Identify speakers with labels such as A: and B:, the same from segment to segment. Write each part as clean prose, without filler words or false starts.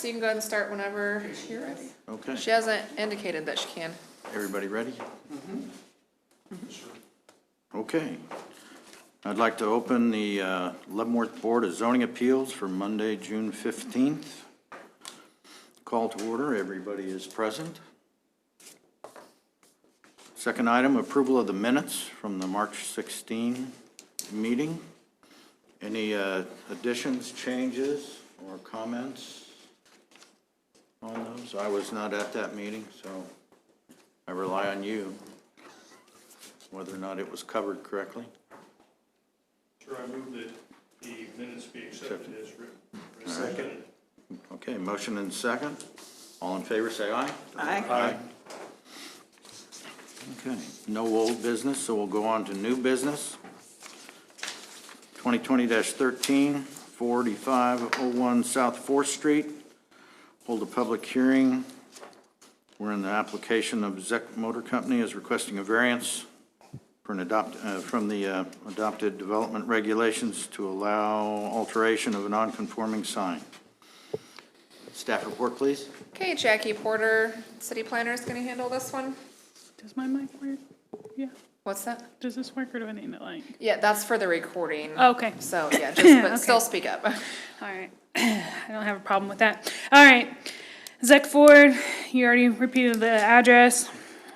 A: you can go ahead and start whenever you're ready.
B: Okay.
A: She hasn't indicated that she can.
B: Everybody ready? Okay. I'd like to open the Leavenworth Board of Zoning Appeals for Monday, June 15th. Call to order. Everybody is present. Second item, approval of the minutes from the March 16 meeting. Any additions, changes, or comments on those? I was not at that meeting, so I rely on you, whether or not it was covered correctly.
C: Sure, I move that the minutes be accepted as written.
B: Second. Okay, motion and second. All in favor, say aye.
D: Aye.
B: Okay, no old business, so we'll go on to new business. 2020-13, 48501 South 4th Street. Hold a public hearing. We're in the application of Zeck Motor Company is requesting a variance for an from the adopted development regulations to allow alteration of a non-conforming sign. Staff report, please.
A: Okay, Jackie Porter, city planner, is going to handle this one.
D: Does my mic work? Yeah.
A: What's that?
D: Does this work or do I need it like?
A: Yeah, that's for the recording.
D: Oh, okay.
A: So, yeah, just, but
D: Okay.
A: still speak up.
D: All right. I don't have a problem with that. All right. Zeck Ford, you already repeated the address.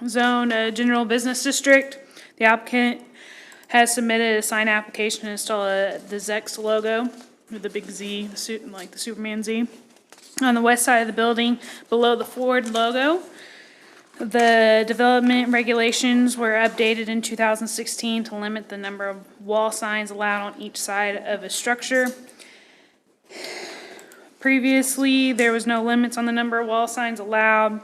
D: Zone, general business district. The applicant has submitted a sign application to install the Zeck's logo with the big Z, like the Superman Z, on the west side of the building below the Ford logo. The development regulations were updated in 2016 to limit the number of wall signs allowed on each side of a structure. Previously, there was no limits on the number of wall signs allowed.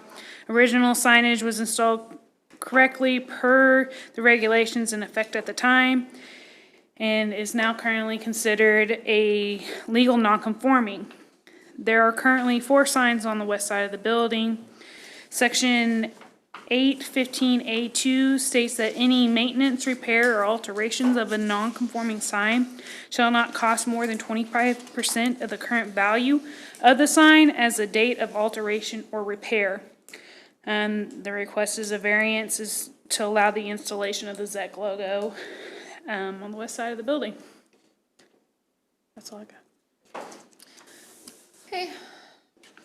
D: Original signage was installed correctly per the regulations in effect at the time and is now currently considered a legal nonconforming. There are currently 4 signs on the west side of the building. Section 815A2 states that any maintenance, repair, or alterations of a non-conforming sign shall not cost more than 25% of the current value of the sign as the date of alteration or repair. And the request is a variance is to allow the installation of the Zeck logo on the west side of the building. That's all I got.
A: Okay,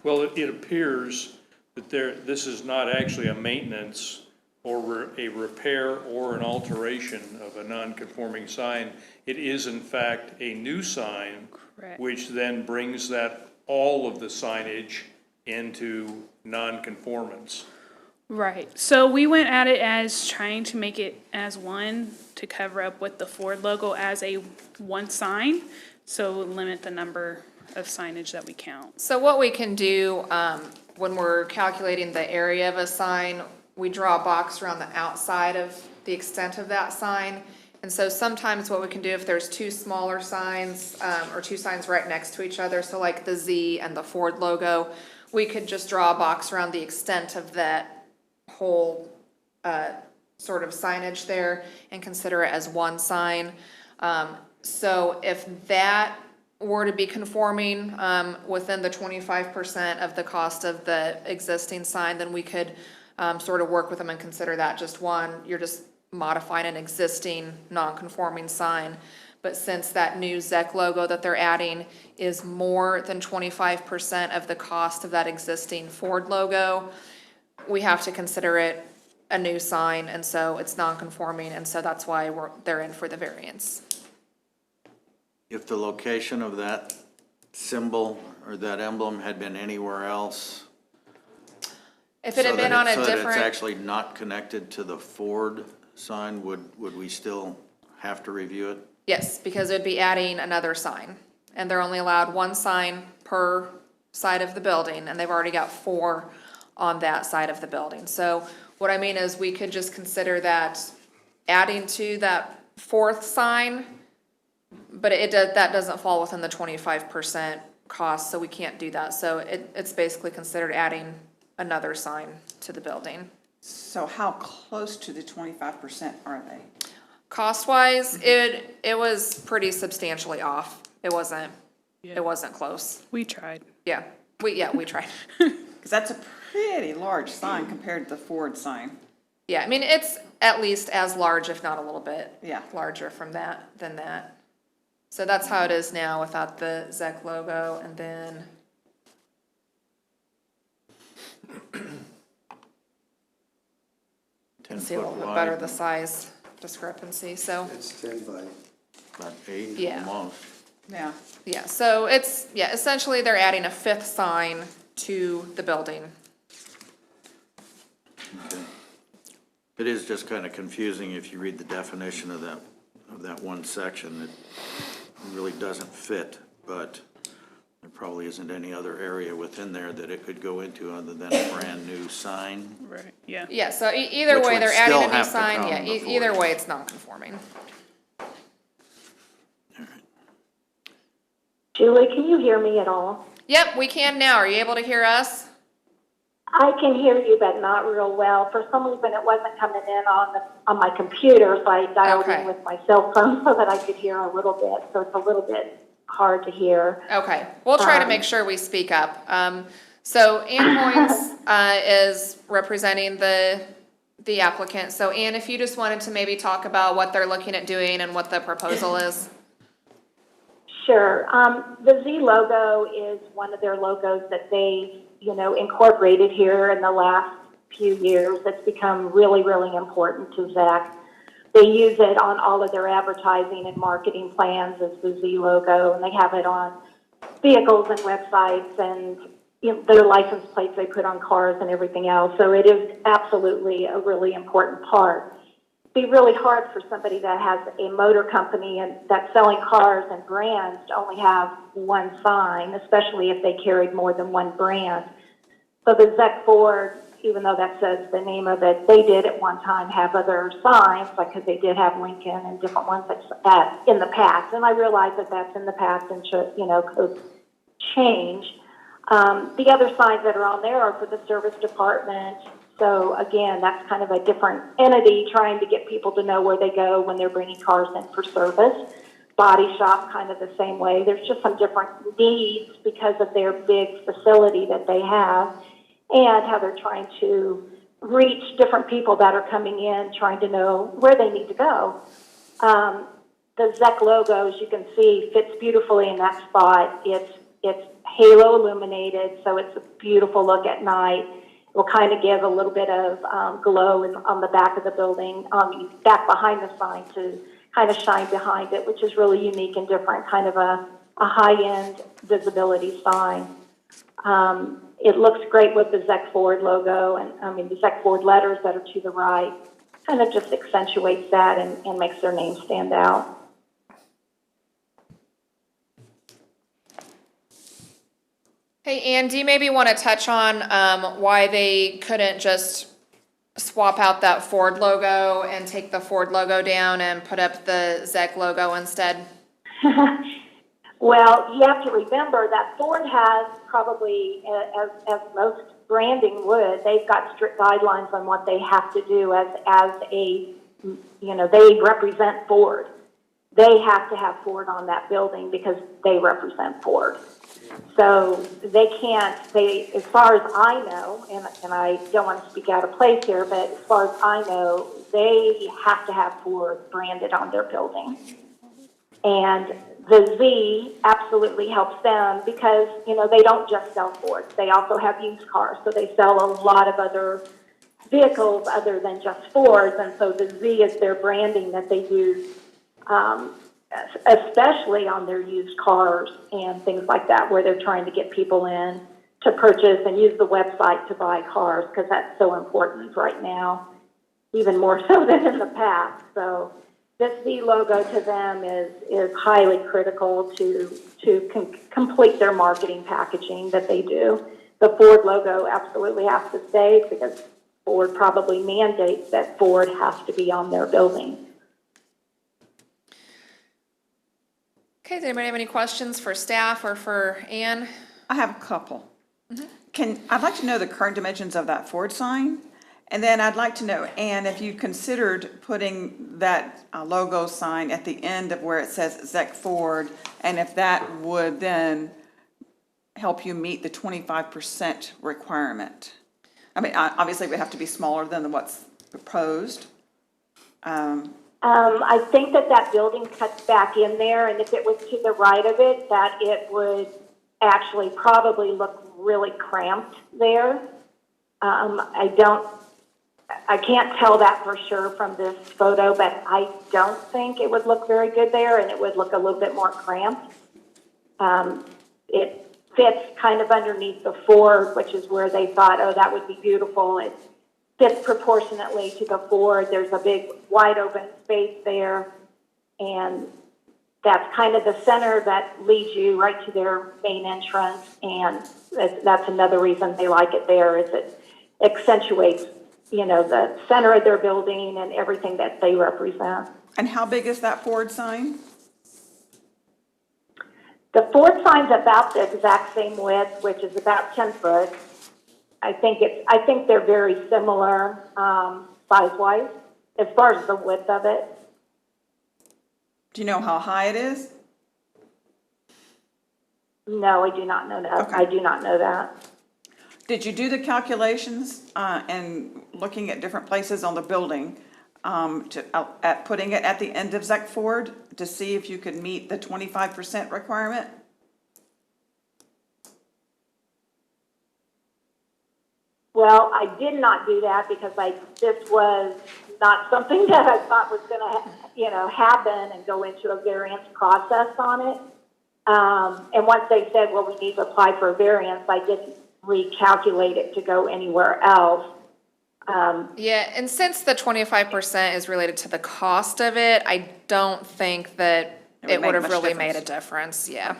C: Well, it appears that this is not actually a maintenance or a repair or an alteration of a non-conforming sign. It is in fact a new sign,
D: Correct.
C: which then brings that all of the signage into non-conformance.
D: Right, so we went at it as trying to make it as one to cover up with the Ford logo as a one sign, so limit the number of signage that we count.
A: so what we can do, when we're calculating the area of a sign, we draw a box around the outside of the extent of that sign. And so sometimes what we can do if there's 2 smaller signs, or 2 signs right next to each other, so like the Z and the Ford logo, we could just draw a box around the extent of that whole, sort of signage there and consider it as one sign. So if that were to be conforming, within the 25% of the cost of the existing sign, then we could, sort of work with them and consider that just one. You're just modifying an existing non-conforming sign. But since that new Zeck logo that they're adding is more than 25% of the cost of that existing Ford logo, we have to consider it a new sign, and so it's non-conforming, and so that's why they're in for the variance.
B: If the location of that symbol or that emblem had been anywhere else.
A: If it had been on a
B: So that it's
A: different,
B: actually not connected to the Ford sign, would we still have to review it?
A: yes, because it would be adding another sign, and they're only allowed 1 sign per side of the building, and they've already got 4 on that side of the building. So what I mean is we could just consider that adding to that 4th sign, but that doesn't fall within the 25% cost, so we can't do that. So it's basically considered adding another sign to the building.
E: So how close to the 25% are they?
A: Cost-wise, it was pretty substantially off. It wasn't close.
D: We tried.
A: Yeah. we tried.
E: Because that's a pretty large sign compared to the Ford sign.
A: Yeah, I mean, it's at least as large, if not a little bit
E: Yeah.
A: larger than that. So that's how it is now without the ZEC logo, and then you can see a little bit better the size discrepancy, so,
F: It's 10 by,
B: About 8
A: Yeah.
B: almost.
E: Yeah.
A: yeah, so it's, yeah, essentially they're adding a fifth sign to the building.
B: Okay. It is just kind of confusing if you read the definition of that one section. It really doesn't fit, but there probably isn't any other area within there that it could go into other than a brand-new sign.
D: Right, yeah.
A: Yeah, so either
B: Which
A: way,
B: would
A: they're adding
B: still
A: a new
B: have to
A: sign,
B: come
A: yeah,
B: before
A: either
B: you.
A: way, it's non-conforming.
G: Julie, can you hear me at all?
A: Yep, we can now. Are you able to hear us?
G: I can hear you, but not real well. For some reason, it wasn't coming in on my computer, so I dialed
A: Okay.
G: in with my cell phone so that I could hear a little bit. So it's a little bit hard to hear.
A: Okay, we'll try to make sure we speak up. So Ann Hoynes, is representing the applicant. So Ann, if you just wanted to maybe talk about what they're looking at doing and what the proposal is.
G: Sure. The Z logo is one of their logos that they, incorporated here in the last few years. It's become really, really important to Zach. They use it on all of their advertising and marketing plans as the Z logo, and they have it on vehicles and websites and their license plates they put on cars and everything else. So it is absolutely a really important part. It'd be really hard for somebody that has a motor company and that's selling cars and brands to only have one sign, especially if they carried more than one brand. So the Zec Ford, even though that says the name of it, they did at one time have other signs, like because they did have Lincoln and different ones that in the past. And I realize that that's in the past and should, could change. The other signs that are on there are for the service department. So again, that's kind of a different entity trying to get people to know where they go when they're bringing cars in for service. Body shop, kind of the same way. There's just some different needs because of their big facility that they have and how they're trying to reach different people that are coming in, trying to know where they need to go. The ZEC logo, as you can see, fits beautifully in that spot. It's halo illuminated, so it's a beautiful look at night. Will kind of give a little bit of glow on the back of the building, back behind the sign to kind of shine behind it, which is really unique and different, kind of a high-end visibility sign. It looks great with the Zec Ford logo, and the Zec Ford letters that are to the right kind of just accentuates that and makes their name stand out.
A: Hey, Ann, do you maybe want to touch on why they couldn't just swap out that Ford logo and take the Ford logo down and put up the Zec logo instead?
G: Well, you have to remember that Ford has probably, as most branding would, they've got strict guidelines on what they have to do as a, they represent Ford. They have to have Ford on that building because they represent Ford. So they can't, as far as I know, and I don't want to speak out of place here, but as far as I know, they have to have Ford branded on their building. And the Z absolutely helps them because, they don't just sell Ford. They also have used cars. So they sell a lot of other vehicles other than just Fords. And so the Z is their branding that they use, especially on their used cars and things like that, where they're trying to get people in to purchase and use the website to buy cars, because that's so important right now, even more so than in the past. So this Z logo to them is highly critical to complete their marketing packaging that they do. The Ford logo absolutely has to stay because Ford probably mandates that Ford has to be on their building.
A: Okay, does anybody have any questions for staff or for Ann?
E: I have a couple. I'd like to know the current dimensions of that Ford sign. And then I'd like to know, Ann, if you considered putting that logo sign at the end of where it says Zec Ford, and if that would then help you meet the 25% requirement? I mean, obviously, it would have to be smaller than what's proposed.
G: I think that building cuts back in there, and if it was to the right of it, that it would actually probably look really cramped there. I can't tell that for sure from this photo, but I don't think it would look very good there, and it would look a little bit more cramped. It fits kind of underneath the Ford, which is where they thought, oh, that would be beautiful. It fits proportionately to the Ford. There's a big wide open space there, and that's kind of the center that leads you right to their main entrance, and that's another reason they like it there, is it accentuates, the center of their building and everything that they represent.
E: And how big is that Ford sign?
G: The Ford sign's about the exact same width, which is about 10 foot. I think they're very similar, size-wise, as far as the width of it.
E: Do you know how high it is?
G: No, I do not know that.
E: Okay.
G: I do not know that.
E: Did you do the calculations and looking at different places on the building at putting it at the end of Zech Ford to see if you could meet the 25% requirement?
G: Well, I did not do that because this was not something that I thought was going to, happen and go into a variance process on it. And once they said, well, we need to apply for a variance, I didn't recalculate it to go anywhere else.
A: Yeah, and since the 25% is related to the cost of it, I don't think that
E: It would
A: it
E: make
A: would have
E: much
A: really made a
E: difference.
A: difference, yeah.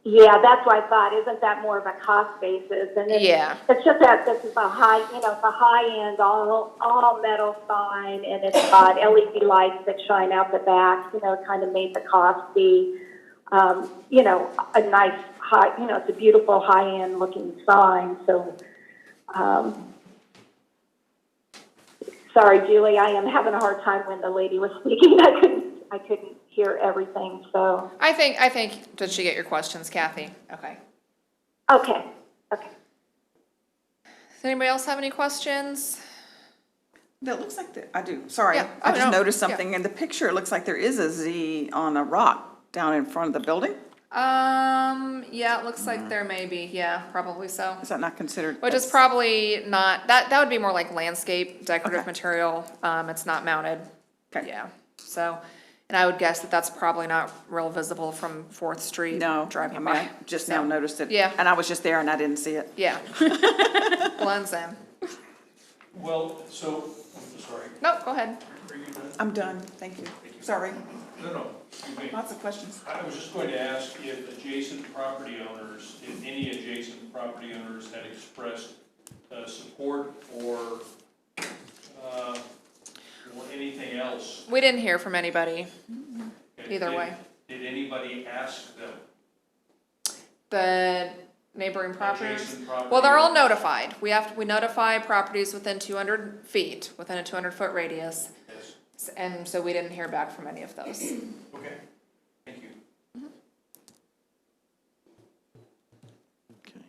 G: Yeah, that's what I thought. Isn't that more of a cost basis? And
A: Yeah.
G: it's just that this is a high, it's a high end, all metal sign, and it's got LED lights that shine out the back. It kind of made the cost be, a nice high. It's a beautiful high end looking sign. So, sorry, Julie, I am having a hard time when the lady was speaking. I couldn't hear everything. So
A: I think, did she get your questions, Kathy? Okay.
G: okay.
A: Does anybody else have any questions?
E: It looks like I do. Sorry,
A: Yeah.
E: I
A: Oh,
E: just
A: no.
E: noticed
A: Yeah.
E: something in the picture. It looks like there is a Z on a rock down in front of the building.
A: Yeah, it looks like there may be, yeah, probably so.
E: Is that not considered?
A: Which is probably not, that would be more like landscape decorative
E: Okay.
A: material. It's not mounted.
E: Okay.
A: Yeah, so, and I would guess that that's probably not real visible from 4th Street
E: No,
A: driving
E: I mean,
A: by.
E: I just now
A: So,
E: noticed it.
A: Yeah.
E: And I was just there and I didn't see it.
A: Yeah. Blends in.
C: Well, so, I'm sorry,
A: No, go ahead.
C: are you done?
E: I'm done, thank you. Sorry,
C: No, excuse me.
E: lots of questions.
C: I was just going to ask if any adjacent property owners had expressed support or anything else.
A: We didn't hear from anybody,
C: Okay,
A: either
C: did-
A: way.
C: Did anybody ask them?
A: The neighboring properties?
C: Adjacent property
A: Well, they're all
C: owners?
A: notified. We notify properties within 200 feet, within a 200-foot radius.
C: Yes,
A: And so we didn't hear back from any of those.
C: okay, thank you.
B: Okay.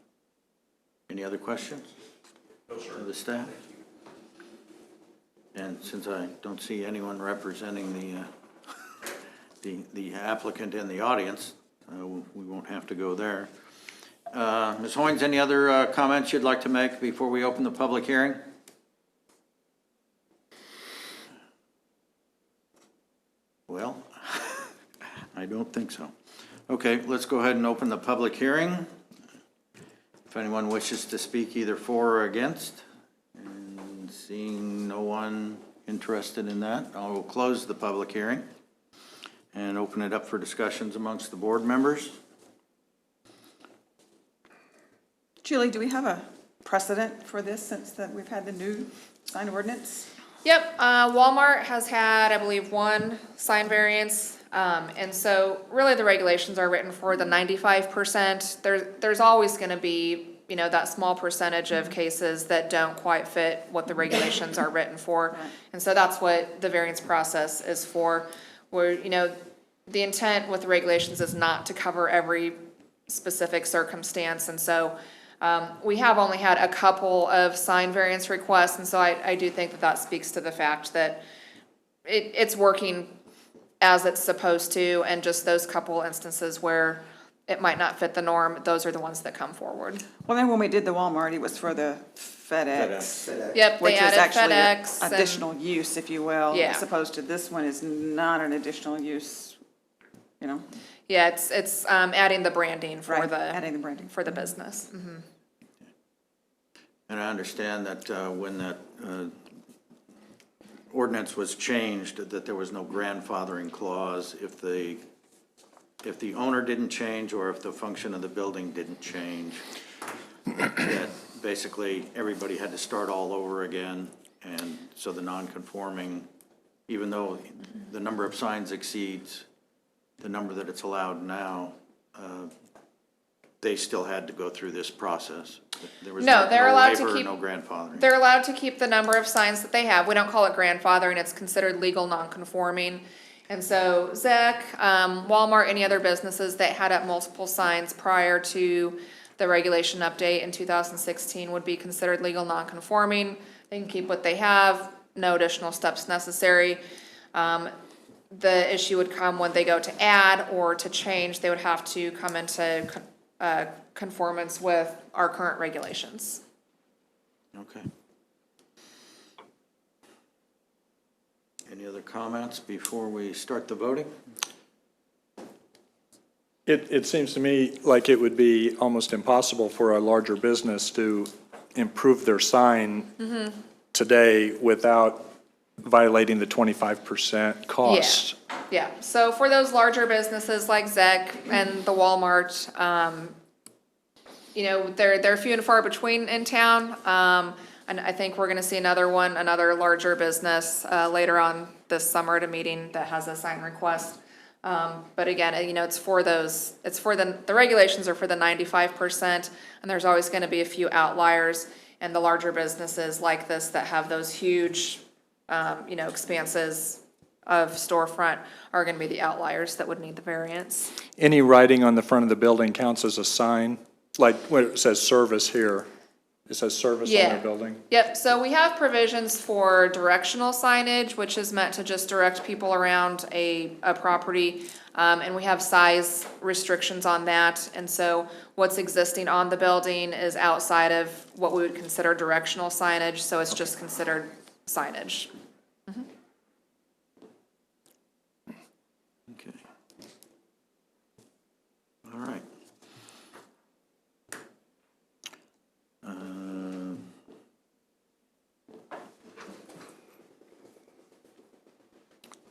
B: Any other questions
C: No, sir.
B: of the staff? And since I don't see anyone representing the applicant in the audience, we won't have to go there. Ms. Hoynes, any other comments you'd like to make before we open the public hearing? Well, I don't think so. Okay, let's go ahead and open the public hearing. If anyone wishes to speak either for or against, and seeing no one interested in that, I will close the public hearing and open it up for discussions amongst the board members.
E: Julie, do we have a precedent for this since that we've had the new sign ordinance?
A: Yep, Walmart has had, I believe, one sign variance. And so really the regulations are written for the 95%. There's always gonna be, that small percentage of cases that don't quite fit what the regulations are written for.
E: Right.
A: And so that's what the variance process is for, where, the intent with the regulations is not to cover every specific circumstance. And so we have only had a couple of sign variance requests, and so I do think that that speaks to the fact that it's working as it's supposed to, and just those couple instances where it might not fit the norm, those are the ones that come forward.
E: Well, then when we did the Walmart, it was for the FedEx.
A: Yep,
E: Which
A: they
E: is
A: added
E: actually
A: FedEx.
E: an
A: and-
E: additional use, if you will.
A: Yeah.
E: As opposed to this one is not an additional use, you know?
A: Yeah, it's adding the branding for
E: Right,
A: the.
E: adding the branding.
A: For the business. Mhm.
B: And I understand that when that ordinance was changed, that there was no grandfathering clause if the owner didn't change or if the function of the building didn't change. That basically everybody had to start all over again, and so the non-conforming, even though the number of signs exceeds the number that it's allowed now, they still had to go through this process. There was
A: No, they're allowed to
B: waiver,
A: keep-
B: no grandfathering.
A: They're allowed to keep the number of signs that they have. We don't call it grandfathering, it's considered legal non-conforming. And so Zec, Walmart, any other businesses that had up multiple signs prior to the regulation update in 2016 would be considered legal non-conforming. They can keep what they have, no additional steps necessary. The issue would come when they go to add or to change, they would have to come into conformance with our current regulations.
B: Okay. Any other comments before we start the voting?
F: It seems to me like it would be almost impossible for a larger business to improve their sign today without violating the 25% cost.
A: Yeah, so for those larger businesses like Zec and the Walmart, you know, they're few and far between in town. And I think we're gonna see another larger business, later on this summer at a meeting that has a sign request. But again, you know, the regulations are for the 95%, and there's always gonna be a few outliers. And the larger businesses like this that have those huge, you know, expanses of storefront are gonna be the outliers that would need the variance.
F: Any writing on the front of the building counts as a sign, like when it says service here, it says service on
A: Yeah.
F: the building?
A: Yep, so we have provisions for directional signage, which is meant to just direct people around a property. And we have size restrictions on that. And so what's existing on the building is outside of what we would consider directional signage, so it's just considered signage.
B: Okay. All right.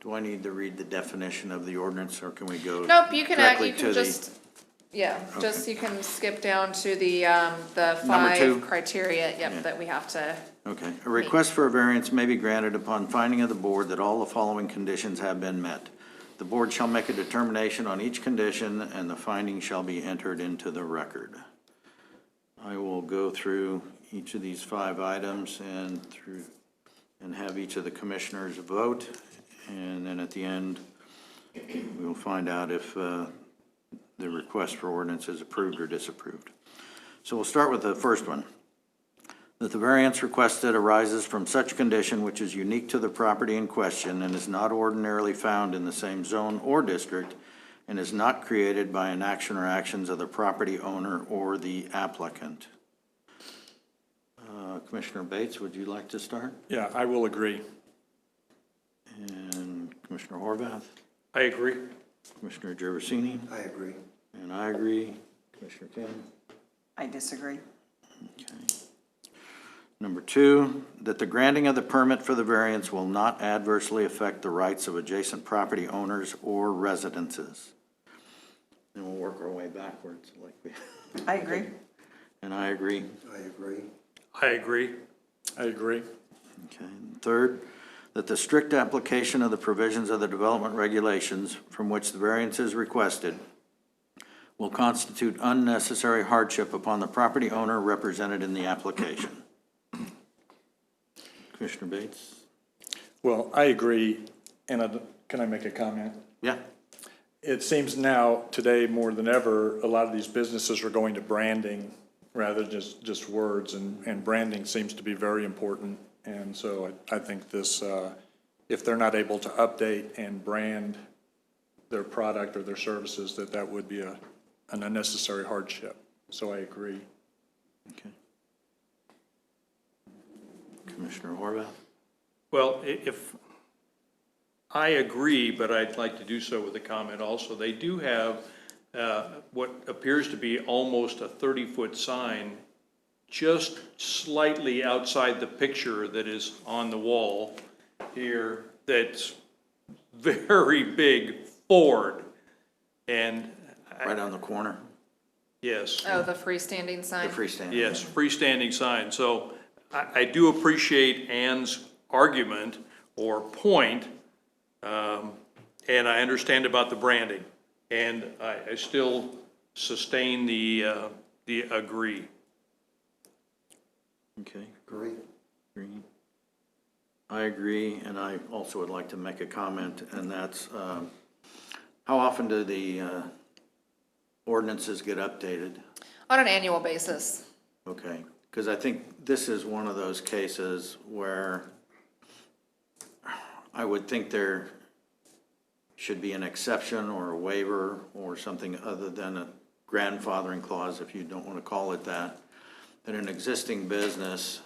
B: Do I need to read the definition of the ordinance, or can we go
A: Nope, you can
B: directly
A: you
B: to
A: can
B: the?
A: just, yeah, just
B: Okay.
A: you can skip down to the
B: Number 2?
A: 5 criteria,
B: Yeah.
A: yep, that we have to.
B: Okay. A request for a variance may be granted upon finding of the board that all the following conditions have been met. The board shall make a determination on each condition, and the finding shall be entered into the record. I will go through each of these 5 items and have each of the commissioners vote, and then at the end, we will find out if the request for ordinance is approved or disapproved. So we'll start with the first one. That the variance requested arises from such condition which is unique to the property in question and is not ordinarily found in the same zone or district and is not created by an action or actions of the property owner or the applicant. Commissioner Bates, would you like to start?
F: Yeah, I will agree.
B: And Commissioner Horvath?
C: I agree.
B: Commissioner Gervasini?
H: I agree.
B: And I agree. Commissioner Kim?
E: I disagree.
B: Okay. Number 2, that the granting of the permit for the variance will not adversely affect the rights of adjacent property owners or residences. And we'll work our way backwards like we.
E: I agree.
B: And I agree.
H: I agree.
C: I agree.
F: I agree.
B: Okay. 3rd, that the strict application of the provisions of the development regulations from which the variance is requested will constitute unnecessary hardship upon the property owner represented in the application. Commissioner Bates?
F: Well, I agree, and can I make a comment?
B: Yeah.
F: It seems now, today more than ever, a lot of these businesses are going to branding rather than just words, and branding seems to be very important. And so I think this, if they're not able to update and brand their product or their services, that would be an unnecessary hardship. So I agree.
B: Okay. Commissioner Horvath?
C: Well, if, I agree, but I'd like to do so with a comment also. They do have what appears to be almost a 30-foot sign just slightly outside the picture that is on the wall here that's very big Ford. And
B: Right on the corner,
C: yes.
A: Oh, the freestanding
B: the
A: sign?
B: freestanding.
C: Yes, freestanding sign. So I do appreciate Ann's argument or point, and I understand about the branding. And I still sustain the agree.
B: Okay. Agree. I agree, and I also would like to make a comment, and that's, how often do the ordinances get updated?
A: On an annual basis.
B: Okay, because I think this is one of those cases where I would think there should be an exception or a waiver or something other than a grandfathering clause, if you don't want to call it that, that an existing business,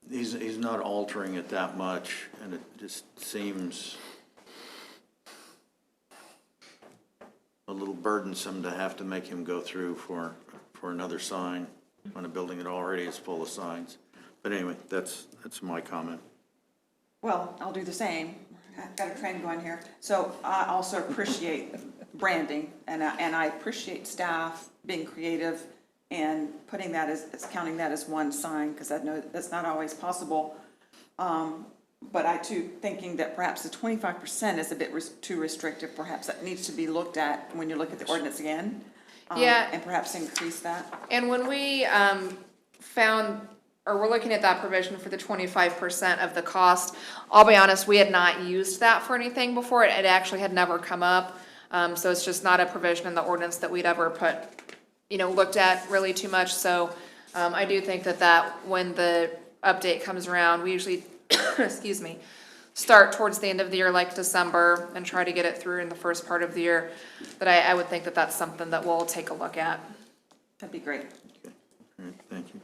B: he's not altering it that much, and it just seems a little burdensome to have to make him go through for another sign on a building that already is full of signs. But anyway, that's my comment.
E: Well, I'll do the same. I've got a trend going here. So I also appreciate branding, and I appreciate staff being creative and putting that as counting that as one sign, because I know that's not always possible. But I too, thinking that perhaps the 25% is a bit too restrictive, perhaps that needs to be looked at when you look at the ordinance again.
A: Yeah.
E: And perhaps increase that.
A: And when we we're looking at that provision for the 25% of the cost, I'll be honest, we had not used that for anything before. It actually had never come up. So it's just not a provision in the ordinance that we'd ever looked at really too much. So I do think that when the update comes around, we usually, excuse me, start towards the end of the year, like December, and try to get it through in the first part of the year. But I would think that that's something that we'll take a look at.
E: That'd be great.
B: Okay, all right, thank you.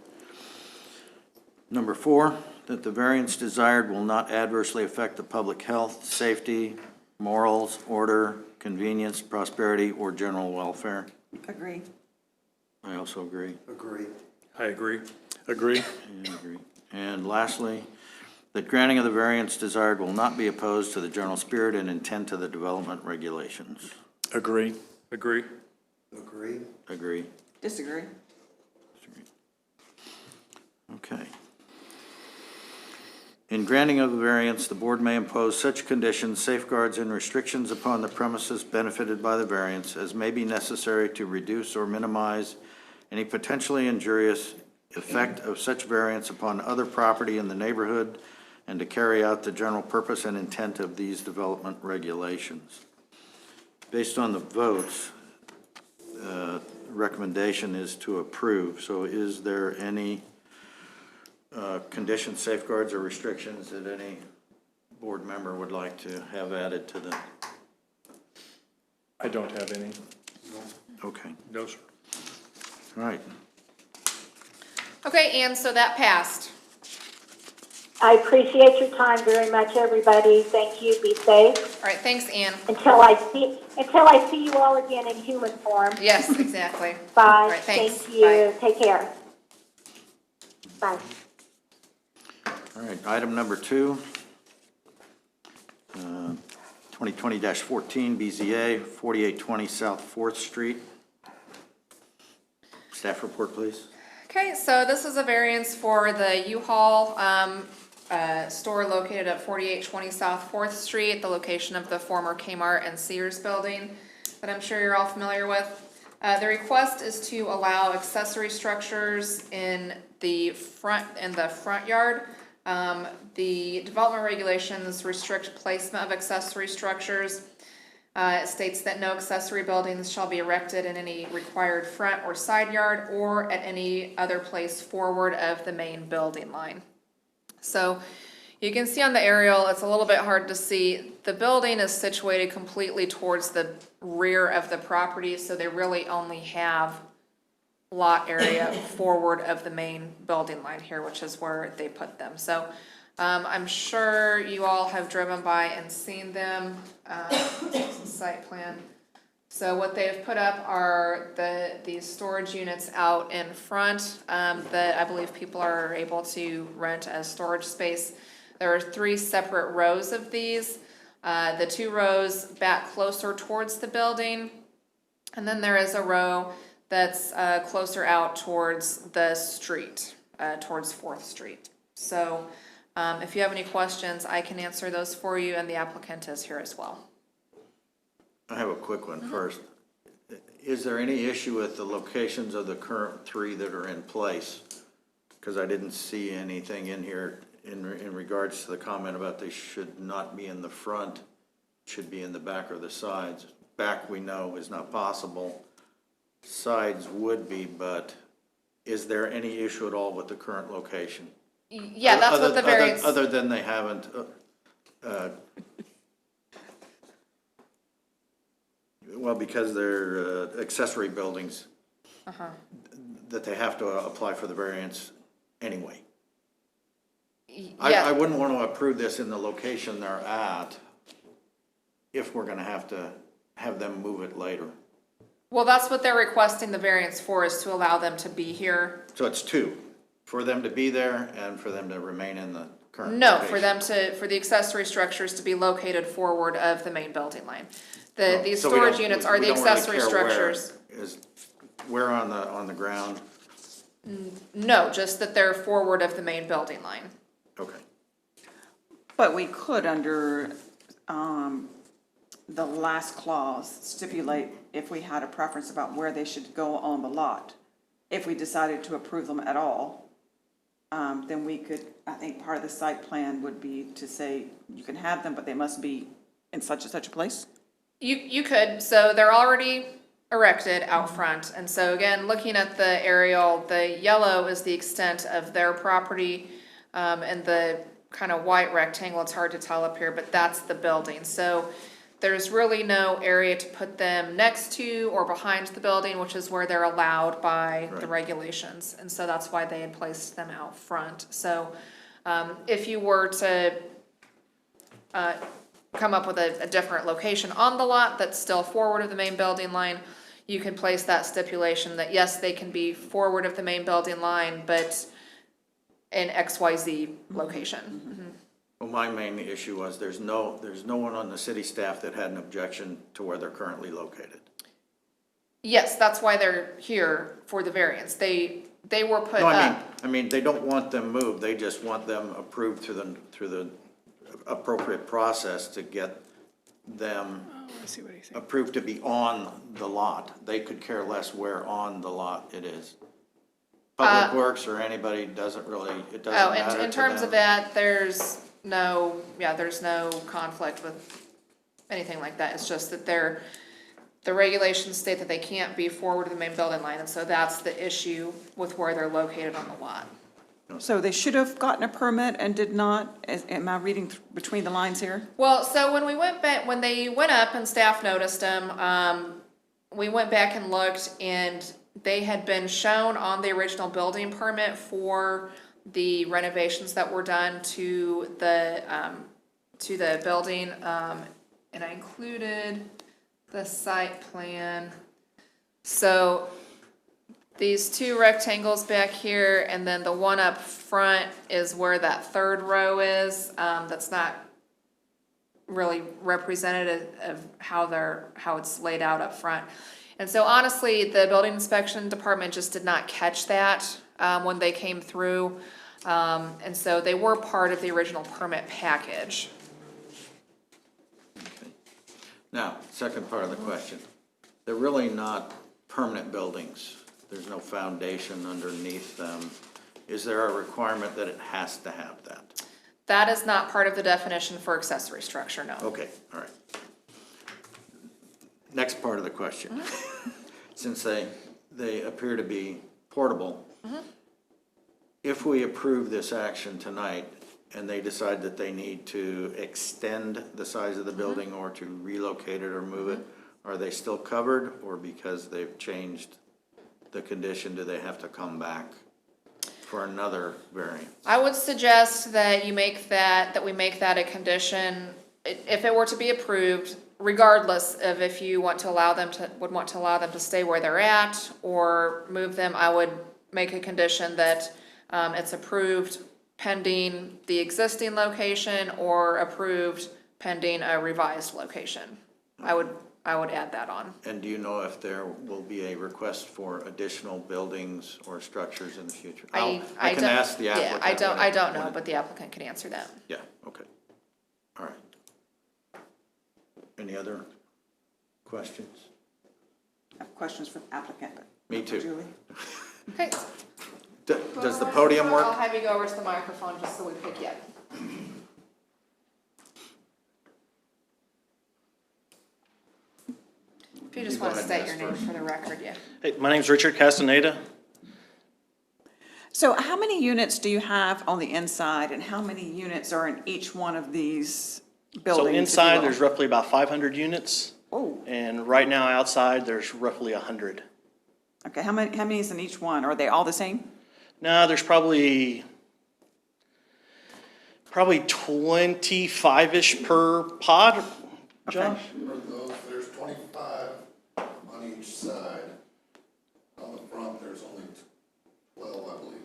B: Number 4, that the variance desired will not adversely affect the public health, safety, morals, order, convenience, prosperity, or general welfare.
E: Agree.
B: I also agree.
C: I agree.
F: Agree?
B: I agree. And lastly, that granting of the variance desired will not be opposed to the general spirit and intent of the development regulations.
F: Agree?
C: Agree.
B: Agree.
E: Disagree.
B: Okay. In granting of the variance, the board may impose such conditions, safeguards, and restrictions upon the premises benefited by the variance as may be necessary to reduce or minimize any potentially injurious effect of such variance upon other property in the neighborhood and to carry out the general purpose and intent of these development regulations. Based on the votes, recommendation is to approve. So is there any conditions, safeguards, or restrictions that any board member would like to have added to the?
F: I don't have any.
B: Okay,
C: No, sir.
B: all right.
A: Okay, Ann, so that passed.
G: I appreciate your time very much, everybody. Thank you. Be safe
A: All right, thanks, Ann.
G: until I see you all again in human form.
A: Yes, exactly.
G: Bye.
A: All right, thanks.
G: Thank you. Take care. Bye.
B: All right, item number 2, 2020-14 BZA, 4820 South 4th Street. Staff report, please.
A: Okay, so this is a variance for the U-Haul store located at 4820 South 4th Street, the location of the former Kmart and Sears building that I'm sure you're all familiar with. The request is to allow accessory structures in the front yard. The development regulations restrict placement of accessory structures. It states that no accessory buildings shall be erected in any required front or side yard or at any other place forward of the main building line. So you can see on the aerial, it's a little bit hard to see. The building is situated completely towards the rear of the property, so they really only have lot area forward of the main building line here, which is where they put them. So I'm sure you all have driven by and seen them, site plan. So what they have put up are these storage units out in front, that I believe people are able to rent as storage space. There are 3 separate rows of these. The 2 rows back closer towards the building, and then there is a row that's closer out towards the street, towards 4th Street. So if you have any questions, I can answer those for you, and the applicant is here as well.
B: I have a quick one first. Is there any issue with the locations of the current 3 that are in place? Because I didn't see anything in here in regards to the comment about they should not be in the front, should be in the back or the sides. Back, we know, is not possible. Sides would be, but is there any issue at all with the current location?
A: Yeah, that's what the variance.
B: Other than they haven't, well, because they're accessory buildings, that they have to apply for the variance anyway. I wouldn't want to approve this in the location they're at if we're gonna have to have them move it later.
A: Well, that's what they're requesting the variance for, is to allow them to be here.
B: So it's 2, for them to be there and for them to remain in the current
A: No,
B: location.
A: for the accessory structures to be located forward of the main building line. These
B: So we
A: storage
B: don't-
A: units
B: we
A: are the
B: don't really
A: accessory
B: care where.
A: structures.
B: Where on the ground?
A: No, just that they're forward of the main building line.
B: Okay.
E: But we could, under the last clause, stipulate if we had a preference about where they should go on the lot. If we decided to approve them at all, then we could, I think part of the site plan would be to say, you can have them, but they must be in such and such a place.
A: You could, so they're already erected out front, and so again, looking at the aerial, the yellow is the extent of their property, and the kind of white rectangle, it's hard to tell up here, but that's the building. So there's really no area to put them next to or behind the building, which is where they're allowed by the
B: Right.
A: regulations, and so that's why they had placed them out front. So if you were to come up with a different location on the lot that's still forward of the main building line, you can place that stipulation that yes, they can be forward of the main building line, but in XYZ location.
B: Well, my main issue was there's no one on the city staff that had an objection to where they're currently located.
A: Yes, that's why they're here for the variance. They were put
B: No,
A: up.
B: I mean, they don't want them moved, they just want them approved through the appropriate process to get them
D: I see what he's saying.
B: approved to be on the lot. They could care less where on the lot it is. Public Works or anybody it doesn't
A: Oh,
B: matter
A: in
B: to
A: terms
B: them.
A: of that, there's no conflict with anything like that. It's just that the regulations state that they can't be forward of the main building line, and so that's the issue with where they're located on the lot.
E: So they should have gotten a permit and did not, am I reading between the lines here?
A: Well, so when we went back, when they went up and staff noticed them, we went back and looked, and they had been shown on the original building permit for the renovations that were done to the building, and I included the site plan. So these 2 rectangles back here, and then the one up front is where that 3rd row is. That's not really representative of how it's laid out up front. And so honestly, the building inspection department just did not catch that when they came through. And so they were part of the original permit package.
B: Now, second part of the question. They're really not permanent buildings. There's no foundation underneath them. Is there a requirement that it has to have that?
A: That is not part of the definition for accessory structure, no.
B: Okay, all right. Next part of the question. Since they appear to be portable, if we approve this action tonight and they decide that they need to extend the size of the building or to relocate it or move it, are they still covered, or because they've changed the condition, do they have to come back for another variance?
A: I would suggest that you make that we make that a condition, if it were to be approved, regardless of if you want to allow them to, would want to allow them to stay where they're at or move them, I would make a condition that it's approved pending the existing location or approved pending a revised location. I would add that on.
B: And do you know if there will be a request for additional buildings or structures in the future? I can
A: don't-
B: ask the applicant.
A: Yeah, I don't know,
B: when it-
A: but the applicant can answer that.
B: Yeah, okay. All right. Any other questions?
E: I have questions for the applicant, but.
B: Me too.
E: Julie?
A: Okay.
B: Does the podium
A: I'll
B: work?
A: have you go over to the microphone just so we pick you up. If you just
B: go
A: want to
B: ahead and
A: state your
B: ask
A: name for the record, yeah.
H: Hey, my name's Richard Castaneda.
E: So how many units do you have on the inside, and how many units are in each one of these buildings?
H: So
E: if you
H: inside,
E: will?
H: there's roughly about 500 units,
E: Oh,
H: and right now outside, there's roughly 100.
E: okay, how many is in each one? Are they all the same?
H: Now, there's probably 25-ish per pod, Josh?
I: For those, there's 25 on each side. On the front, there's only 12, I believe.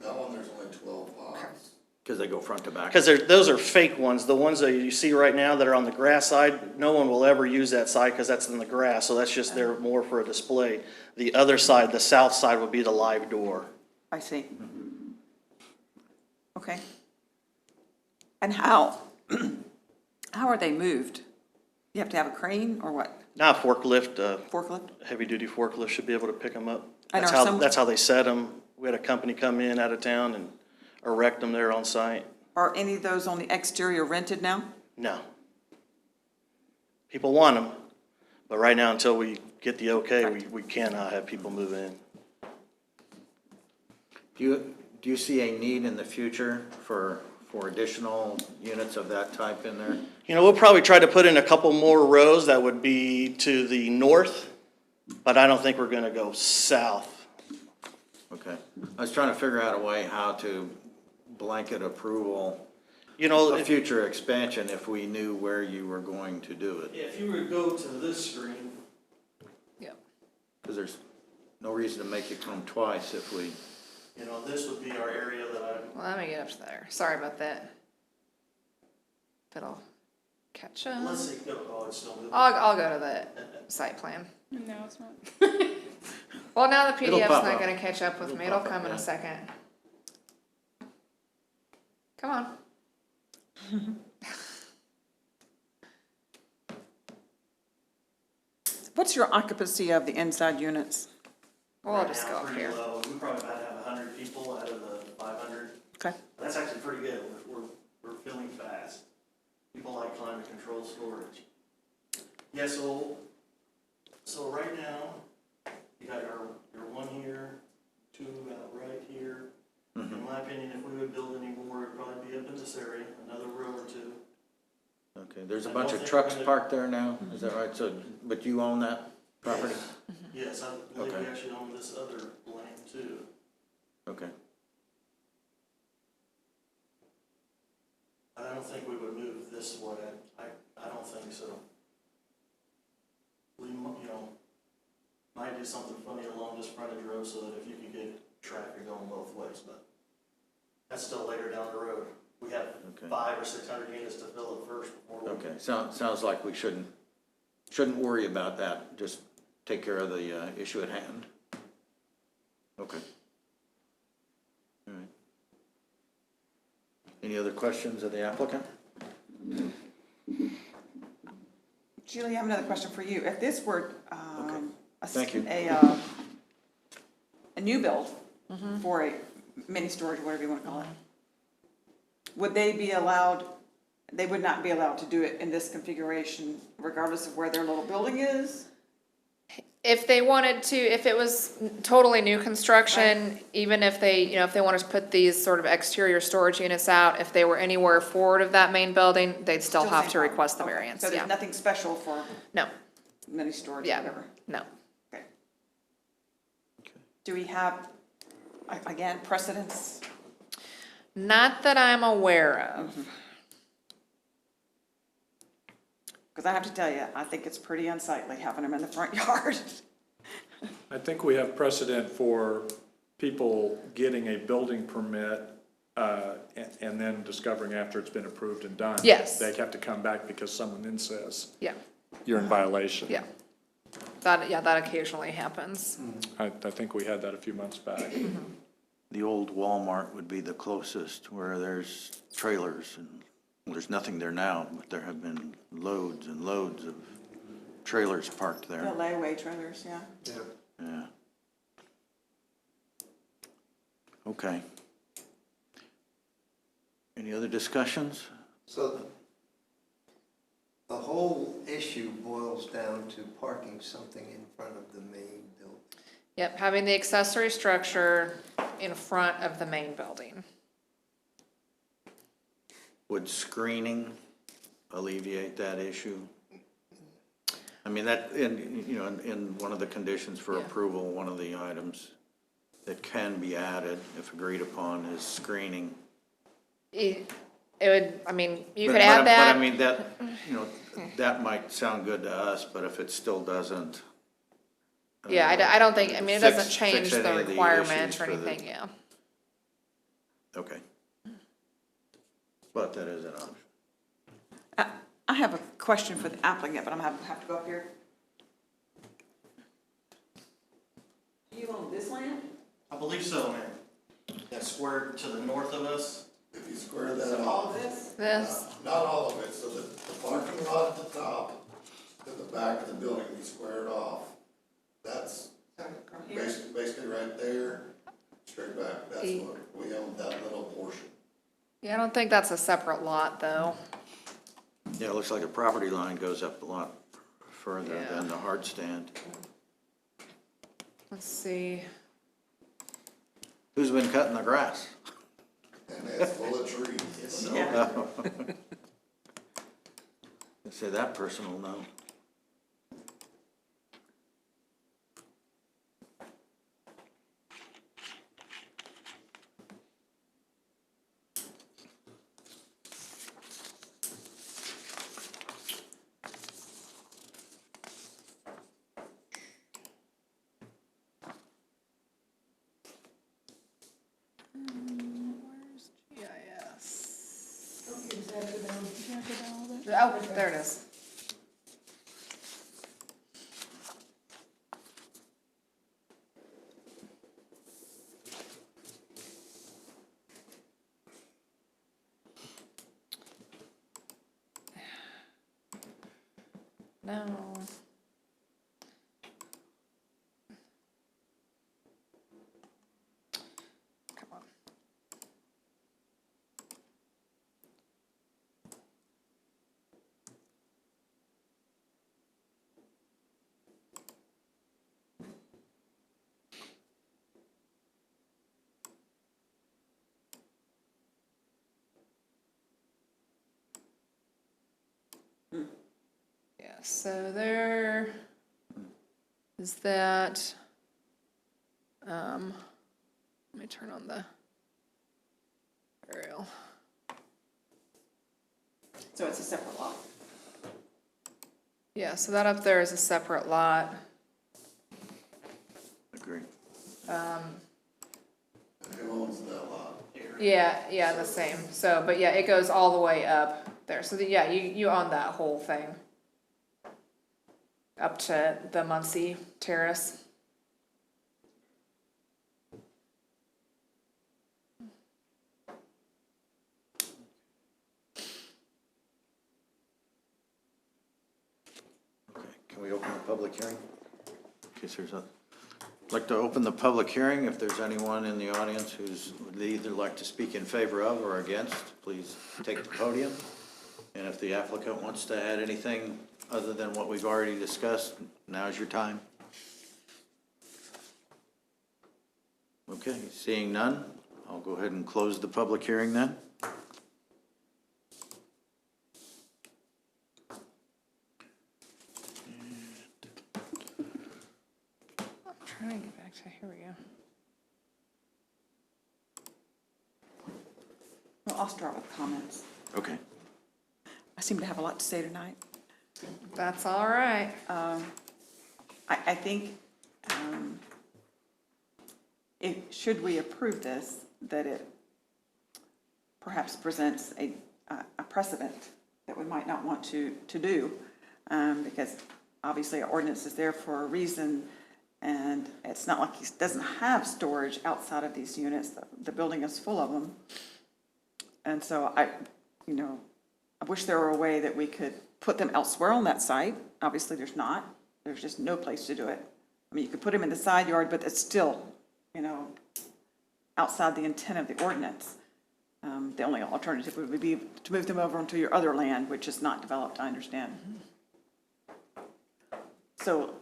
I: That one, there's only 12 pods.
B: Because they go front to back.
H: Because those are fake ones. The ones that you see right now that are on the grass side, no one will ever use that side because that's in the grass, so that's just there more for a display. The other side, the south side, would be the live door.
E: I see. Okay. And how are they moved? You have to have a crane or what?
H: Now forklift,
E: Forklift?
H: heavy-duty forklift should be able to pick them up.
E: And
H: That's
E: are
H: how,
E: some-
H: that's how they set them. We had a company come in out of town and erect them there on site.
E: Are any of those on the exterior rented now?
H: No. People want them, but right now, until we get the okay, we cannot have people move in.
B: Do you see a need in the future for additional units of that type in there?
H: You know, we'll probably try to put in a couple more rows that would be to the north, but I don't think we're gonna go south.
B: Okay. I was trying to figure out a way how to blanket approval
H: You know,
B: a future expansion if we knew where you were going to do it.
H: if you were to go to this screen,
A: Yeah.
B: Because there's no reason to make it come twice if we,
H: you know, this would be our area that
A: Well, let me get up to there. Sorry about that. If it'll catch up.
H: let's see, oh, it's still moving.
A: I'll go to the site plan.
D: No, it's not.
A: Well, now the
B: It'll
A: PDF's
B: pop
A: not
B: up.
A: gonna catch up with
B: It'll
A: me. It'll
B: pop up,
A: come in
B: yeah.
A: a second. Come on.
E: What's your occupancy of the inside units?
A: Well, I'll just go up
H: Pretty
A: here.
H: low. We probably about have 100 people out of the 500.
E: Okay.
H: That's actually pretty good. We're filling fast. People like climate controlled storage. Yeah, so right now, you got your one here, two out right here. In my opinion, if we would build any more, it'd probably be up in this area, another row or two.
B: okay, there's a
H: I
B: bunch
H: don't
B: of
H: think
B: trucks
H: we're gonna-
B: parked there now, is that right? So, but you own that property?
H: Yes, I believe we
B: Okay.
H: actually own this other lane too.
B: Okay,
H: I don't think we would move this way. I don't think so. We, might do something funny along this frontage road so that if you could get traffic going both ways, but that's still later down the road. We have
B: Okay.
H: 500 or 600 units to fill at first before we.
B: okay, sounds like we shouldn't worry about that, just take care of the issue at hand. Okay. All right. Any other questions of the applicant?
E: Julie, I have another question for you. If this were,
B: Thank you.
E: a new build for a mini storage, whatever you want to call it, would they be allowed, they would not be allowed to do it in this configuration regardless of where their little building is?
A: If they wanted to, if it was totally new construction, even if they, if they wanted to put these sort of exterior storage units out, if they were anywhere forward of that main building, they'd still have
E: same
A: to
E: problem.
A: request the
E: Okay.
A: variance,
E: So there's
A: yeah.
E: nothing special for
A: No,
E: mini storage or
A: yeah,
E: whatever?
A: no.
E: Okay. Do we have, again, precedents?
A: Not that I'm aware of.
E: Because I have to tell you, I think it's pretty unsightly having them in the front yard.
F: I think we have precedent for people getting a building permit, and then discovering after it's been approved and done.
A: Yes.
F: They have to come back because someone then says,
A: Yeah,
F: you're in violation.
A: yeah. That occasionally happens.
F: I think we had that a few months back.
B: The old Walmart would be the closest, where there's trailers, and well, there's nothing there now, but there have been loads and loads of trailers parked
E: The
B: there.
E: layaway trailers, yeah.
B: Yeah. Okay. Any other discussions?
J: So the whole issue boils down to parking something in front of the main building.
A: Yep, having the accessory structure in front of the main building.
B: Would screening alleviate that issue? I mean, that, in one of the conditions for
A: Yeah.
B: approval, one of the items that can be added, if agreed upon, is screening.
A: It would, I mean, you
B: But-
A: could add
B: but
A: that.
B: I mean, that, that might sound good to us, but if it still doesn't.
A: Yeah, I don't think, I mean, it doesn't
B: fix
A: change
B: any
A: the
B: of the
A: requirement
B: issues
A: or
B: for the-
A: anything, yeah.
B: Okay. But that is an option.
E: I have a question for the applicant, but I'm gonna have to go up here. Do you own this land?
H: I believe so, man. That square to the north of us.
I: If you square that
E: All
I: off,
E: of this?
A: This,
I: not all of it, so the parking lot at the top to the back of the building, you square it off. That's
E: From here?
I: basically right there, straight back, that's what, we own that little portion.
A: yeah, I don't think that's a separate lot, though.
B: Yeah, it looks like the property line goes up a lot further
A: Yeah.
B: than the hard stand.
A: Let's see.
B: Who's been cutting the grass?
I: And it's full of trees.
E: Yeah.
B: I'd say that person will know.
A: Where's GIS? Oh, there it is. No. Come on. Yeah, so there is that, let me turn on the aerial.
E: So it's a separate lot.
A: Yeah, so that up there is a separate lot.
B: Agree.
I: Who owns that lot?
A: Yeah, the same. So, but yeah, it goes all the way up there. So yeah, you own that whole thing. Up to the Muncie Terrace.
B: Okay, can we open the public hearing? In case there's I'd like to open the public hearing. If there's anyone in the audience who's would either like to speak in favor of or against, please take the podium. And if the applicant wants to add anything other than what we've already discussed, now's your time. Okay, seeing none, I'll go ahead and close the public hearing then.
A: Trying to get back to, here we go.
E: Well, I'll start with comments.
B: Okay.
E: I seem to have a lot to say tonight.
A: That's all right.
E: I think, should we approve this, that it perhaps presents a precedent that we might not want to do, because obviously our ordinance is there for a reason, and it's not like he doesn't have storage outside of these units. The building is full of them. And so I wish there were a way that we could put them elsewhere on that site. Obviously, there's not. There's just no place to do it. I mean, you could put them in the side yard, but it's still, outside the intent of the ordinance. The only alternative would be to move them over onto your other land, which is not developed, I understand. So,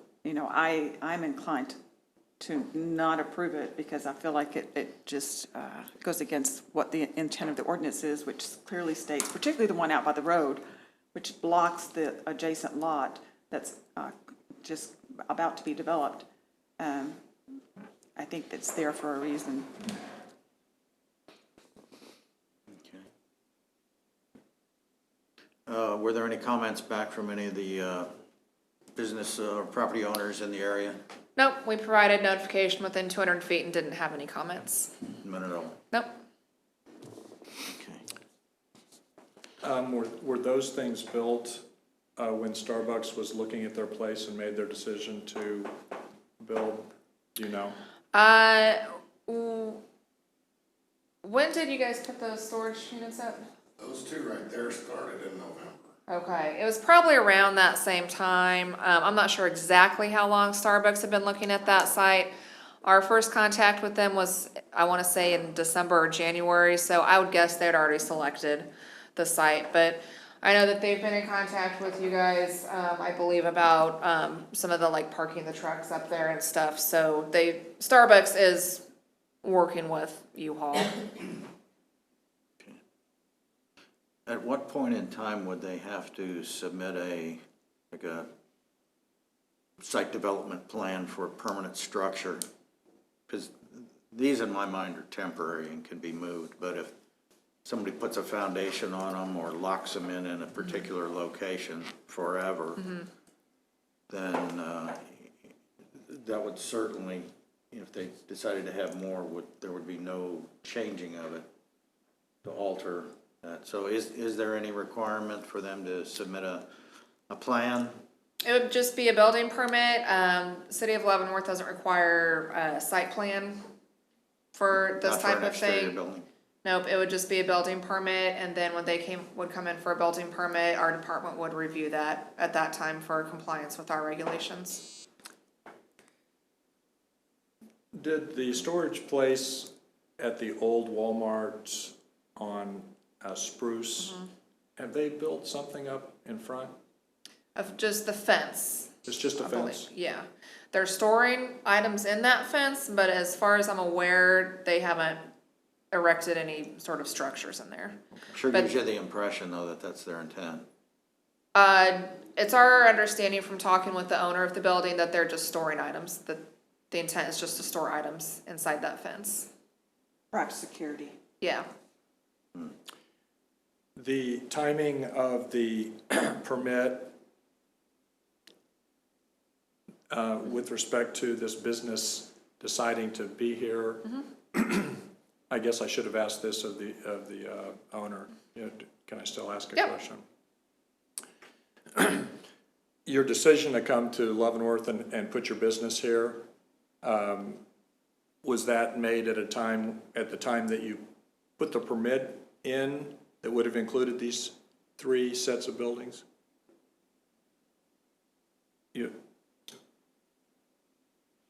E: I'm inclined to not approve it because I feel like it just goes against what the intent of the ordinance is, which clearly states, particularly the one out by the road, which blocks the adjacent lot that's just about to be developed. I think that's there for a reason.
B: Okay. Were there any comments back from any of the business or property owners in the area?
A: Nope, we provided notification within 200 feet and didn't have any comments.
B: None at all?
A: Nope.
B: Okay.
F: Were those things built when Starbucks was looking at their place and made their decision to build, do you know?
A: When did you guys put those storage units up?
I: Those two right there started in November.
A: Okay, it was probably around that same time. I'm not sure exactly how long Starbucks had been looking at that site. Our first contact with them was, I want to say, in December or January, so I would guess they'd already selected the site. But I know that they've been in contact with you guys, I believe, about some of the parking the trucks up there and stuff. So Starbucks is working with U-Haul.
B: At what point in time would they have to submit a site development plan for a permanent structure? Because these, in my mind, are temporary and can be moved, but if somebody puts a foundation on them or locks them in a particular location forever, then that would certainly, if they decided to have more, there would be no changing of it to alter that. So is there any requirement for them to submit a plan?
A: It would just be a building permit. City of Leavenworth doesn't require a site plan for this
B: Not for
A: type
B: an
A: of
B: exterior
A: thing.
B: building?
A: Nope, it would just be a building permit, and then when they would come in for a building permit, our department would review that at that time for compliance with our regulations.
F: Did the storage place at the old Walmart on Spruce, have they built something up in front?
A: Of just the fence.
F: It's just a
A: I believe.
F: fence?
A: Yeah. They're storing items in that fence, but as far as I'm aware, they haven't erected any sort of structures in there.
B: Sure
A: But-
B: gives you the impression, though, that that's their intent.
A: It's our understanding from talking with the owner of the building that they're just storing items, that the intent is just to store items inside that fence.
E: Perhaps security.
A: Yeah.
F: The timing of the permit with respect to this business deciding to be here, I guess I should have asked this of the owner. Can I still ask a
A: Yep.
F: question? Your decision to come to Leavenworth and put your business here, was that made at the time that you put the permit in that would have included these 3 sets of buildings?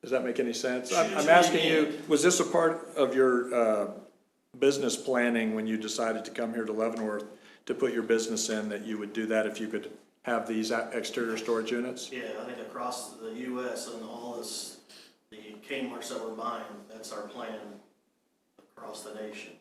F: Does that make any sense? I'm asking you, was this a part of your business planning when you decided to come here to Leavenworth to put your business in, that you would do that if you could have these exterior storage units?
H: Yeah, I think across the US and all this, the Kmart's that we're buying, that's our plan across the nation.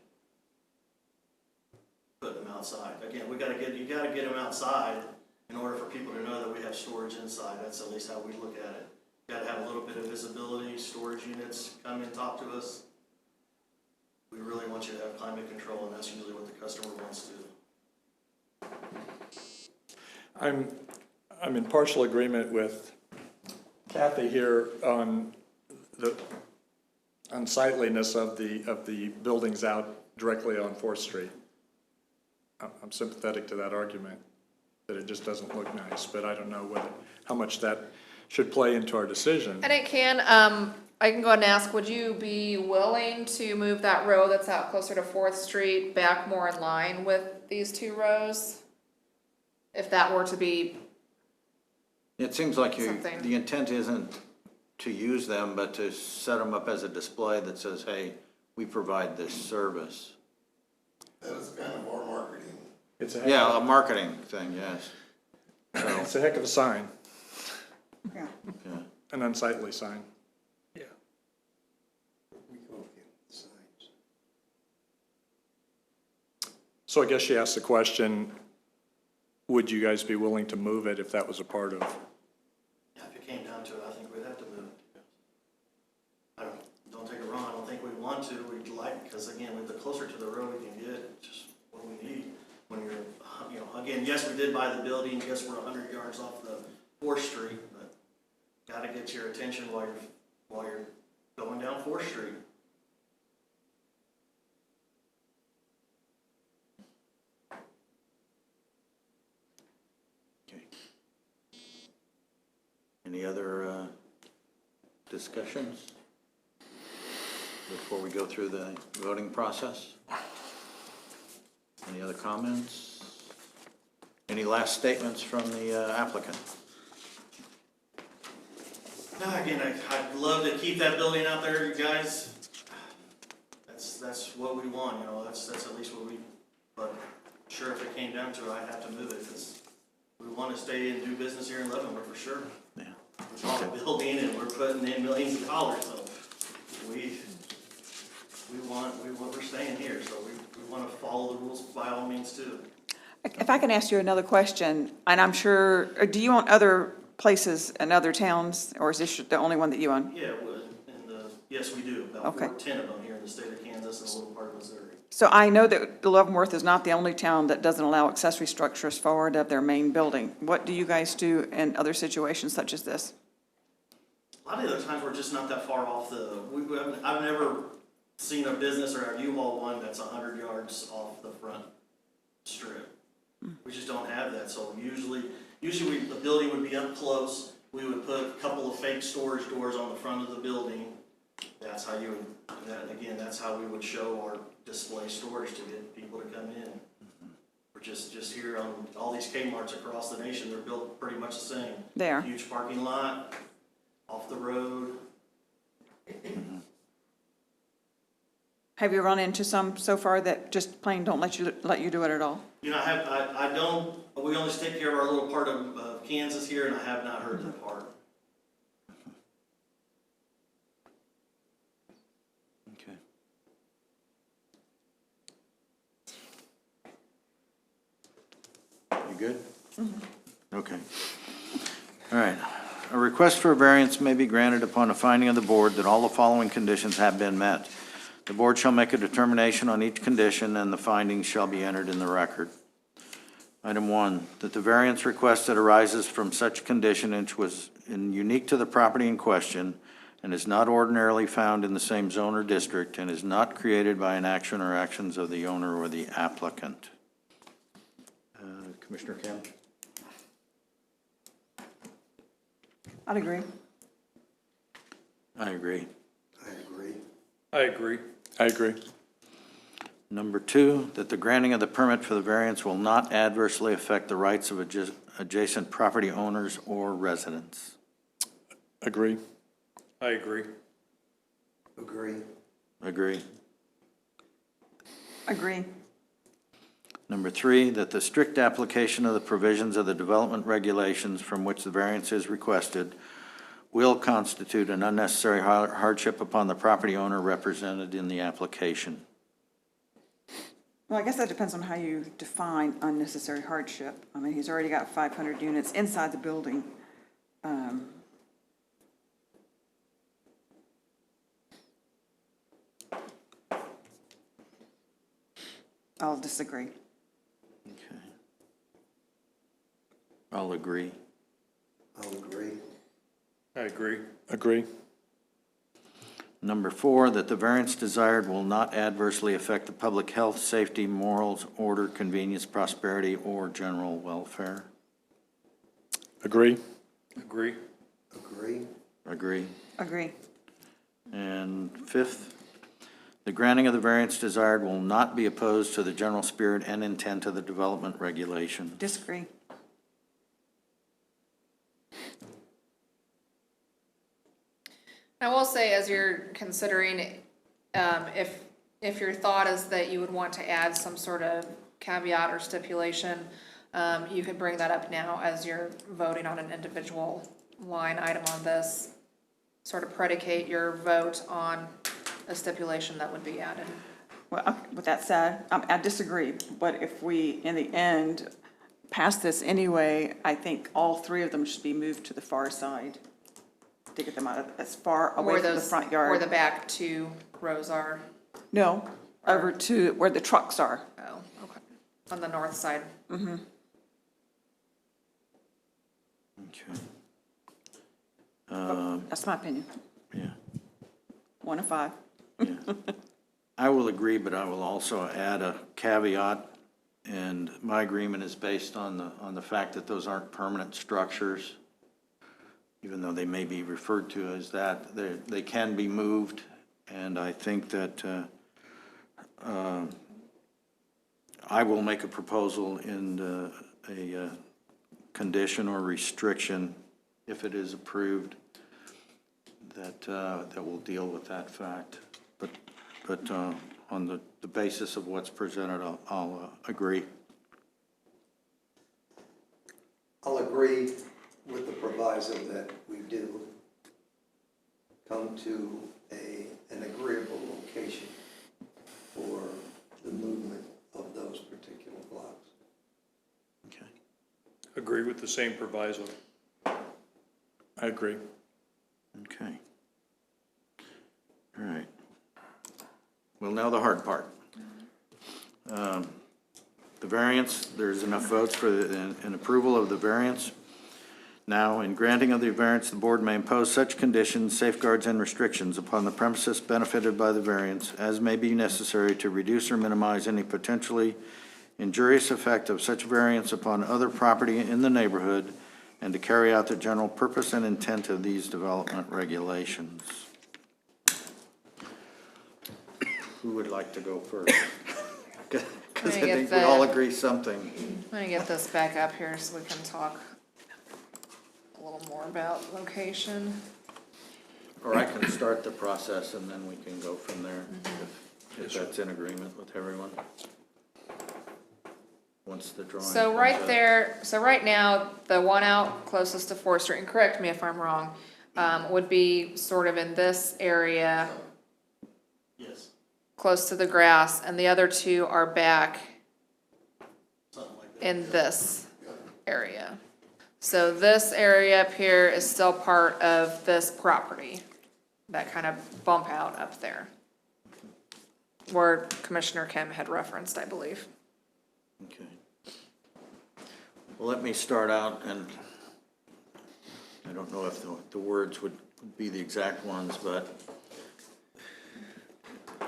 H: Put them outside. Again, you gotta get them outside in order for people to know that we have storage inside. That's at least how we look at it. Gotta have a little bit of visibility, storage units come and talk to us. We really want you to have climate control, and that's usually what the customer wants to.
F: I'm in partial agreement with Kathy here on the unsightliness of the buildings out directly on 4th Street. I'm sympathetic to that argument, that it just doesn't look nice, but I don't know how much that should play into our decision.
A: And it can, I can go ahead and ask, would you be willing to move that row that's out closer to 4th Street back more in line with these 2 rows? If that were to be,
B: It seems like
A: Something.
B: the intent isn't to use them, but to set them up as a display that says, hey, we provide this service.
I: That is kind of our marketing.
F: It's a heck
B: Yeah,
F: of
B: a marketing thing, yes.
F: a- it's a heck of a sign,
E: Yeah.
B: Yeah.
F: an unsightly sign.
C: Yeah.
J: We go get signs.
F: So I guess she asked the question, would you guys be willing to move it if that was a part of?
H: Yeah, if it came down to it, I think we'd have to move it. Don't take it wrong, I don't think we'd want to, we'd like, because again, the closer to the road we can get, just what we need. When you're, again, yes, we did buy the building, yes, we're 100 yards off the 4th Street, but gotta get your attention while you're going down 4th Street.
B: Okay. Any other discussions before we go through the voting process? Any other comments? Any last statements from the applicant?
H: No, again, I'd love to keep that building out there, you guys. That's what we want, that's at least what we, but sure, if it came down to it, I'd have to move it, because we want to stay and do business here in Leavenworth for sure.
B: Yeah.
H: We bought a building and we're putting in millions of dollars, so we're staying here, so we want to follow the rules by all means too.
E: If I can ask you another question, and I'm sure, do you own other places in other towns, or is this the only one that you own?
H: Yeah, yes, we do, about
E: Okay.
H: 10 of them here in the state of Kansas and a little part of Missouri.
E: So I know that Leavenworth is not the only town that doesn't allow accessory structures forward of their main building. What do you guys do in other situations such as this?
H: A lot of the other times, we're just not that far off I've never seen a business or a U-Haul one that's 100 yards off the front strip. We just don't have that, so usually the building would be up close. We would put a couple of fake storage doors on the front of the building. That's how that's how we would show our display storage to get people to come in. We're just here on all these Kmart's across the nation, they're built pretty much the same.
E: They are.
H: Huge parking lot, off the road.
E: Have you run into some so far that just plain don't let you do it at all?
H: I don't, we only take care of our little part of Kansas here, and I have not heard that part.
B: Okay. You good? Okay. All right. A request for a variance may be granted upon a finding of the board that all the following conditions have been met. The board shall make a determination on each condition, and the findings shall be entered in the record. Item 1, that the variance requested arises from such condition which was unique to the property in question and is not ordinarily found in the same zone or district and is not created by an action or actions of the owner or the applicant. Commissioner Kim?
E: I'd agree.
B: I agree.
J: I agree.
C: I agree.
F: I agree.
B: Number 2, that the granting of the permit for the variance will not adversely affect the rights of adjacent property owners or residents.
F: Agree.
C: I agree.
J: Agree.
B: Agree.
E: Agree.
B: Number 3, that the strict application of the provisions of the development regulations from which the variance is requested will constitute an unnecessary hardship upon the property owner represented in the application.
E: Well, I guess that depends on how you define unnecessary hardship. I mean, he's already got 500 units inside the building. I'll disagree.
B: Okay. I'll agree.
J: I'll agree.
C: I agree.
F: Agree.
B: Number 4, that the variance desired will not adversely affect the public health, safety, morals, order, convenience, prosperity, or general welfare.
F: Agree.
C: Agree.
J: Agree.
B: Agree.
E: Agree.
B: And 5th, the granting of the variance desired will not be opposed to the general spirit and intent of the development regulation.
E: Disagree.
A: I will say, as you're considering, if your thought is that you would want to add some sort of caveat or stipulation, you could bring that up now as you're voting on an individual line item on this. Sort of predicate your vote on a stipulation that would be added.
E: Well, okay, with that said, I disagree, but if we, in the end, pass this anyway, I think all 3 of them should be moved to the far side to get them out of, as far away
A: Where
E: from the
A: those,
E: front
A: where
E: yard.
A: the back 2 rows are.
E: No, over to where the trucks are.
A: Oh, okay. On the north side.
B: Okay.
E: That's my opinion.
B: Yeah.
E: 1 of 5.
B: Yeah. I will agree, but I will also add a caveat, and my agreement is based on the fact that those aren't permanent structures, even though they may be referred to as that. They can be moved, and I think that I will make a proposal in a condition or restriction, if it is approved, that will deal with that fact. But on the basis of what's presented, I'll agree.
J: I'll agree with the proviso that we do come to an agreeable location for the movement of those particular blocks.
B: Okay.
C: Agree with the same proviso.
F: I agree.
B: Okay. All right. Well, now the hard part. The variance, there's enough votes for an approval of the variance. Now, in granting of the variance, the board may impose such conditions, safeguards, and restrictions upon the premises benefited by the variance as may be necessary to reduce or minimize any potentially injurious effect of such variance upon other property in the neighborhood and to carry out the general purpose and intent of these development regulations. Who would like to go first? Because I
A: Let me get
B: think we all
A: the-
B: agree something.
A: Let me get this back up here so we can talk a little more about location.
B: Or I can start the process and then we can go from there, if that's in agreement with everyone. Once the drawing
A: So
B: comes
A: right
B: up.
A: there, so right now, the one out closest to 4th Street, and correct me if I'm wrong, would be sort of in this area,
H: Yes,
A: close to the grass, and the other 2 are back
H: something like that.
A: in this area. So this area up here is still part of this property, that kind of bump out up there, where Commissioner Kim had referenced, I believe.
B: Okay. Well, let me start out, and I don't know if the words would be the exact ones, but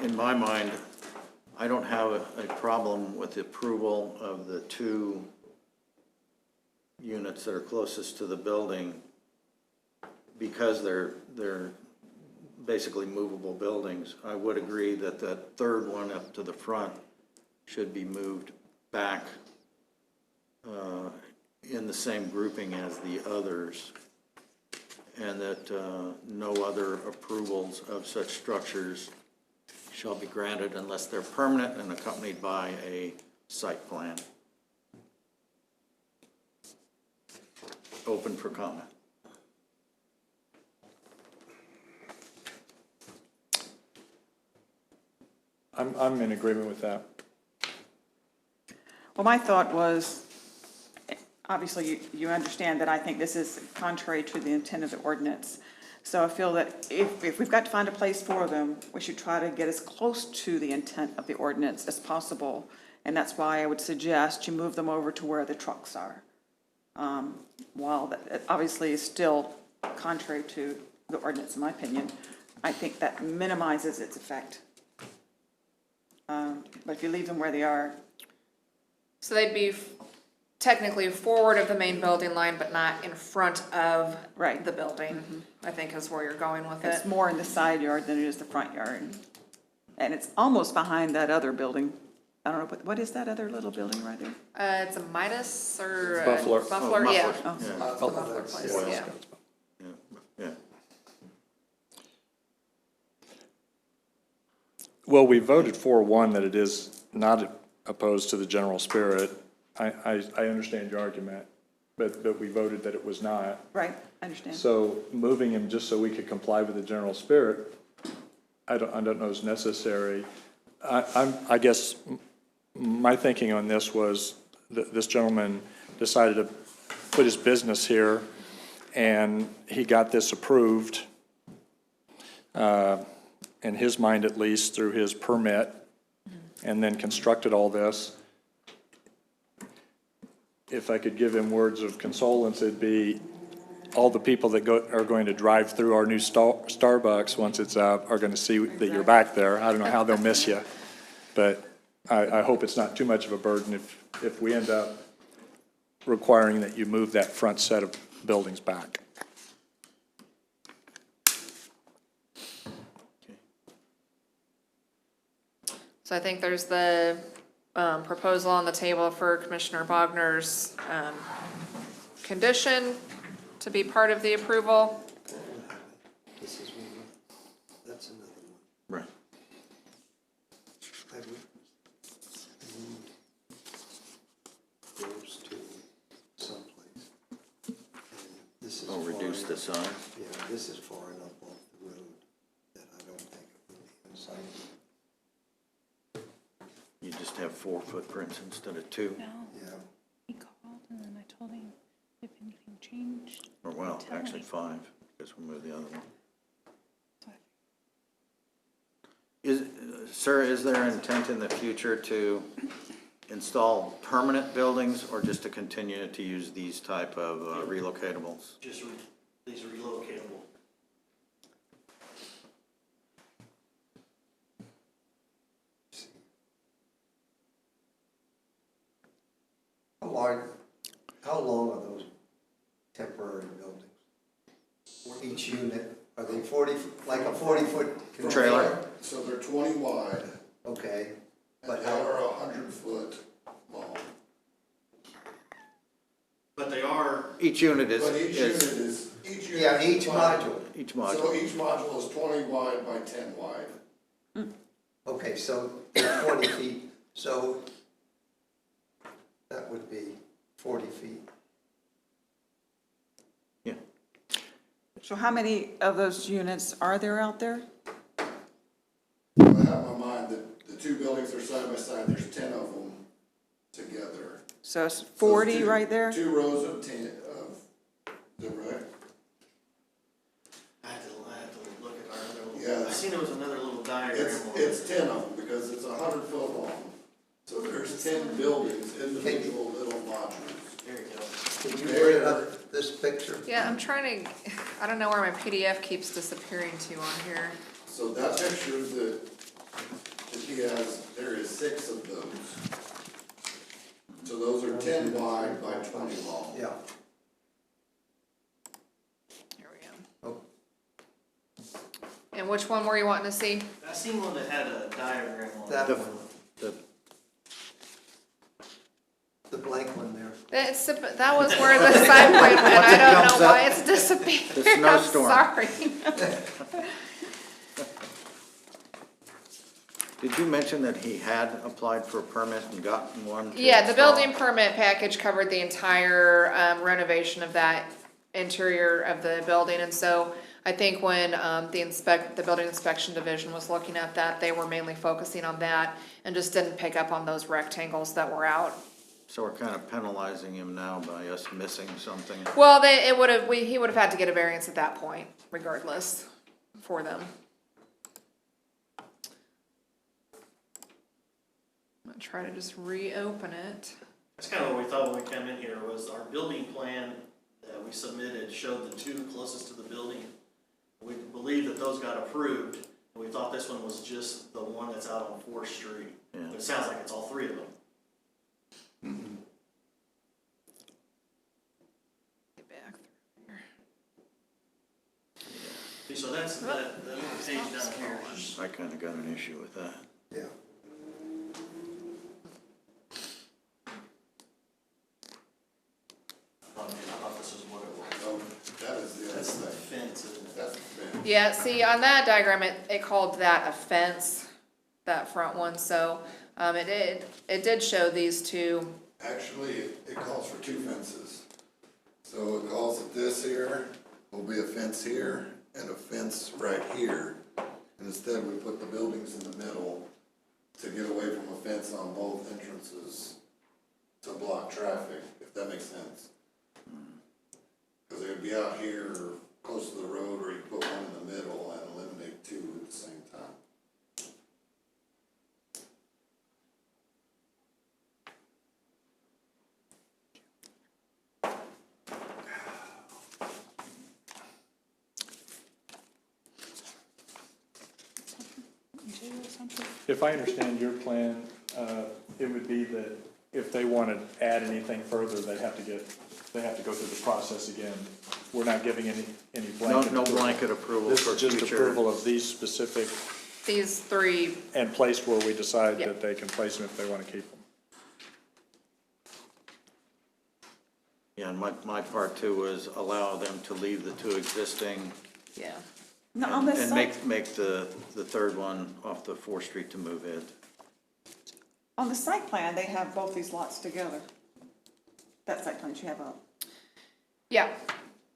B: in my mind, I don't have a problem with the approval of the 2 units that are closest to the building because they're basically movable buildings. I would agree that the 3rd one up to the front should be moved back in the same grouping as the others. and that no other approvals of such structures shall be granted unless they're permanent and accompanied by a site plan. Open for comment.
F: I'm in agreement with that.
E: Well, my thought was, obviously, you understand that I think this is contrary to the intent of the ordinance. So I feel that if we've got to find a place for them, we should try to get as close to the intent of the ordinance as possible. And that's why I would suggest you move them over to where the trucks are. While that obviously is still contrary to the ordinance, in my opinion, I think that minimizes its effect. But if you leave them where they are,
A: So they'd be technically forward of the main building line, but not in front of
E: Right.
A: the building, I think is where you're going with
E: it's
A: it.
E: more in the side yard than it is the front yard. And it's almost behind that other building. I don't know, what is that other little building right there?
A: It's a Midas or?
F: Buffalo.
A: Buffalo,
B: Oh,
A: yeah.
B: muffler.
A: It's
B: Yeah.
A: the muffler place, yeah.
B: Yeah.
F: Well, we voted 4-1 that it is not opposed to the general spirit. I understand your argument, but we voted that it was not.
E: Right, I understand.
F: So moving him just so we could comply with the general spirit, I don't know is necessary. I guess my thinking on this was that this gentleman decided to put his business here, and he got this approved, in his mind at least, through his permit, and then constructed all this. If I could give him words of consolence, it'd be all the people that are going to drive through our new Starbucks once it's out are going to see that you're back there. I don't know how they'll miss you, but I hope it's not too much of a burden if we end up requiring that you move that front set of buildings back.
A: So I think there's the proposal on the table for Commissioner Bogner's condition to be part of the approval.
J: This is one, that's another
B: Right.
J: one. I would move those to someplace. And this is
B: Oh, reduce the size?
J: Yeah, this is far enough off the road that I don't think it would be inside.
B: You just have 4 footprints instead of 2,
D: No,
J: Yeah,
D: he called and then I told him if anything changed.
B: or well,
D: Tell
B: actually
D: me.
B: 5, because we'll move the other one.
D: So
B: Sir, is there intent in the future to install permanent buildings or just to continue to use these type of relocatables?
H: Just, these are relocatable.
J: how long are those temporary buildings? Each unit, are they 40, like a 40-foot
B: Trailer.
I: So they're 20 wide,
J: Okay,
I: and
J: but
I: they
J: how,
I: are 100-foot long.
H: But they are,
B: Each unit is,
I: But each unit
B: is,
I: is, each unit.
J: yeah,
I: is
J: each
I: 20.
J: module.
B: each
I: So
B: module.
I: each module is 20 wide by 10 wide.
J: Okay, so they're 20 feet, so that would be 40 feet.
B: Yeah.
E: So how many of those units are there out there?
I: I have in my mind that the 2 buildings are side by side, there's 10 of them together.
E: So it's
I: So
E: 40
I: two-
E: right there?
I: 2 rows of 10, is that right?
H: I have to look at our other,
I: Yeah.
H: I seen there was another little diagram on it.
I: It's 10 of them, because it's 100-foot long. So there's 10 buildings, individual little modules.
H: There you go.
J: Can you bring up this picture?
A: Yeah, I'm trying to, I don't know where my PDF keeps disappearing to on here.
I: So that picture that he has, there is 6 of those. So those are 10 wide by 20 long.
J: Yeah.
A: Here we go.
J: Oh.
A: And which one were you wanting to see?
H: I seen one that had a diagram on it.
J: That
B: The-
J: one.
B: the-
J: the blank one there.
A: That was where the sign went, and I don't
B: comes
A: know why
B: up,
A: it's disappeared.
B: the snowstorm.
A: I'm sorry.
B: Did you mention that he had applied for a permit and gotten one? to
A: Yeah, the
B: install?
A: building permit package covered the entire renovation of that interior of the building, and so I think when the building inspection division was looking at that, they were mainly focusing on that and just didn't pick up on those rectangles that were out.
B: So we're kind of penalizing him now by us missing something.
A: Well, he would have had to get a variance at that point, regardless, for them. I'm gonna try to just reopen it.
H: That's kind of what we thought when we came in here, was our building plan that we submitted showed the two closest to the building. We believe that those got approved, and we thought this one was just the one that's out on 4th Street.
B: Yeah.
H: But it sounds like it's all three of them.
A: Get back through here.
H: See, so that's, that little page down here.
B: I kind of got an issue with that.
J: Yeah.
H: I thought this was what it was.
I: Oh, that is the other
H: That's the
I: thing.
H: fence, isn't it?
I: That's the fence.
A: Yeah, see, on that diagram, it called that a fence, that front one, so, it did show these two.
I: Actually, it calls for two fences. So it calls it this here, will be a fence here and a fence right here. And instead, we put the buildings in the middle to get away from a fence on both entrances to block traffic, if that makes sense. Because they would be out here close to the road, or you put one in the middle and eliminate two at the same time.
F: If I understand your plan, it would be that if they want to add anything further, they have to go through the process again. We're not giving any blanket.
B: No
F: approval.
B: blanket approval
F: This
B: for
F: is just
B: future.
F: approval of these specific
A: These three,
F: and place where we decide
A: Yeah.
F: that they can place them if they want to keep them.
B: Yeah, and my part too was allow them to leave the two existing
A: yeah.
E: No, on this
B: and
E: site,
B: make the third one off the 4th Street to move it.
E: on the site plan, they have both these lots together. That site plan you have up.
A: Yeah,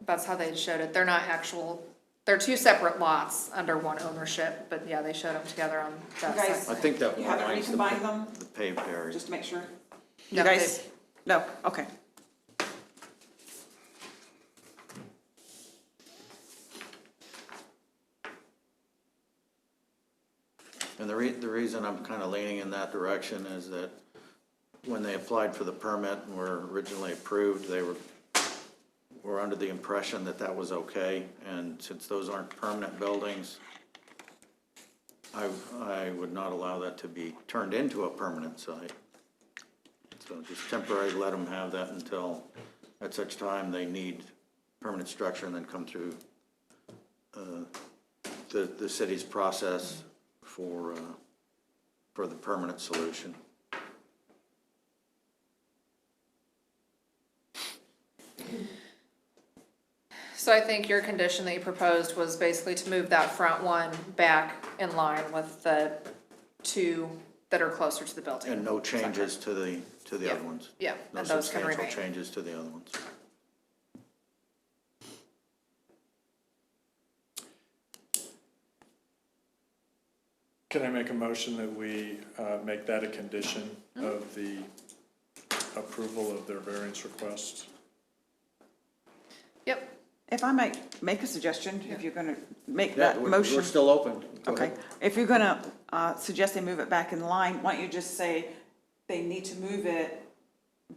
A: that's how they showed it. They're two separate lots under one ownership, but yeah, they showed them together on that
E: You guys-
A: side.
B: I think that
E: You
B: one
E: haven't
B: lines
E: recombined them,
B: the paved area.
E: just to make sure?
A: No,
E: You guys, no, okay.
B: And the reason I'm kind of leaning in that direction is that when they applied for the permit and were originally approved, they were under the impression that that was okay. And since those aren't permanent buildings, I would not allow that to be turned into a permanent site. So just temporarily let them have that until, at such time, they need permanent structure and then come through the city's process for the permanent solution.
A: So I think your condition that you proposed was basically to move that front one back in line with the two that are closer to the building.
B: And no changes to the
A: Yeah.
B: other ones.
A: Yeah,
B: No
A: and those can
B: substantial
A: remain.
B: changes to the other ones.
F: Can I make a motion that we make that a condition of the approval of their variance request?
A: Yep,
E: If I might make a suggestion, if you're gonna make
B: Yeah,
E: that
B: we're
E: motion.
B: still open. Go
E: Okay,
B: ahead.
E: if you're gonna, suggest they move it back in line, why don't you just say they need to move it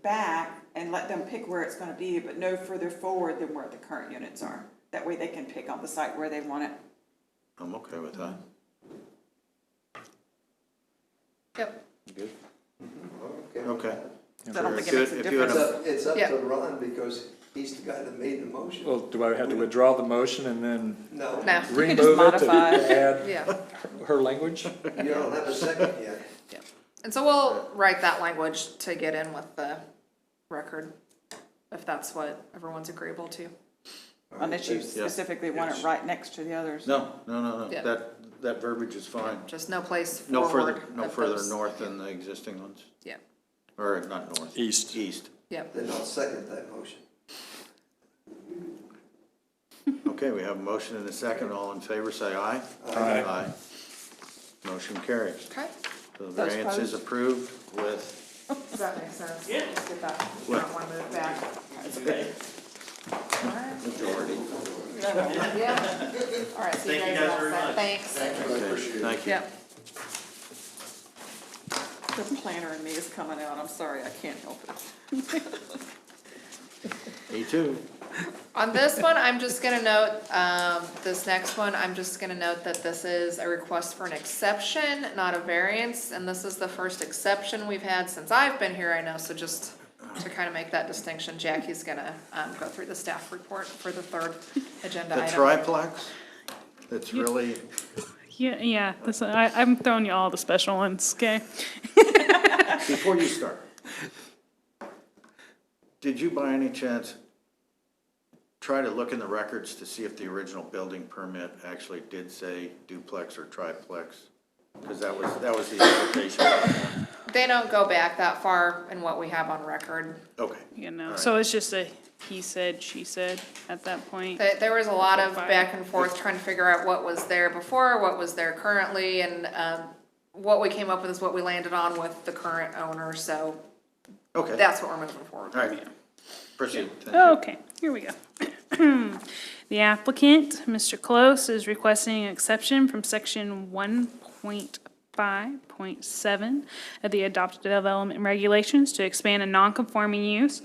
E: back and let them pick where it's gonna be, but no further forward than where the current units are. That way they can pick on the site where they want it.
B: I'm okay with that.
A: yep.
B: Good?
J: Okay.
B: Okay.
E: So I don't think it
B: If
E: makes
B: you-
E: a
B: if you had
E: difference.
J: It's up
A: Yeah.
J: to Ron because he's the guy that made the motion.
F: Well, do I have to withdraw the motion and then
J: No,
A: Now,
E: can just
F: remove it to
E: modify.
F: add
A: yeah,
F: her language?
J: you don't have a second yet.
A: yeah. And so we'll write that language to get in with the record, if that's what everyone's agreeable to.
E: Unless you specifically want it right next to the others.
B: No,
A: Yeah.
B: that verbiage is fine.
A: Just no place
B: No
A: forward.
B: further, no
A: of
B: further
A: those.
B: north than the existing ones,
A: Yeah,
B: or not north.
F: East.
B: East.
A: yep.
J: Then I'll second that motion.
B: Okay, we have a motion and a second. All in favor, say aye.
F: Aye.
B: Motion carries.
A: Okay,
B: So the
E: Those
B: variance is
E: opposed?
B: approved with,
A: does that make sense? Yeah. Let's get that, you don't wanna move it back. Alright,
B: majority.
A: yeah. Alright, so you
H: Thank you
A: guys
H: guys
A: are all
H: very
A: set,
H: much.
A: thanks.
I: I appreciate it.
B: Thank you.
A: Yep.
E: The planner in me is coming out, I'm sorry, I can't help it.
B: Me too.
A: On this one, I'm just gonna note, this next one, I'm just gonna note that this is a request for an exception, not a variance, and this is the first exception we've had since I've been here, I know, so just to kind of make that distinction, Jackie's gonna, go through the staff report for the third agenda
B: The
A: item.
B: triplex, it's really,
D: Yeah, this, I'm throwing you all the special ones, okay?
B: before you start, did you by any chance try to look in the records to see if the original building permit actually did say duplex or triplex? Because that was the application.
A: They don't go back that far in what we have on record.
B: Okay,
D: You know,
B: Alright.
D: so it's just a he said, she said at that point.
A: There was a lot of back and forth trying to figure out what was there before, what was there currently, and, what we came up with is what we landed on with the current owner, so
B: okay,
A: that's what we're moving forward
B: all
A: with.
B: right. Proceed, thank you.
D: Okay, here we go. The applicant, Mr. Close, is requesting an exception from section 1.5.7 of the adopted development regulations to expand a non-conforming use.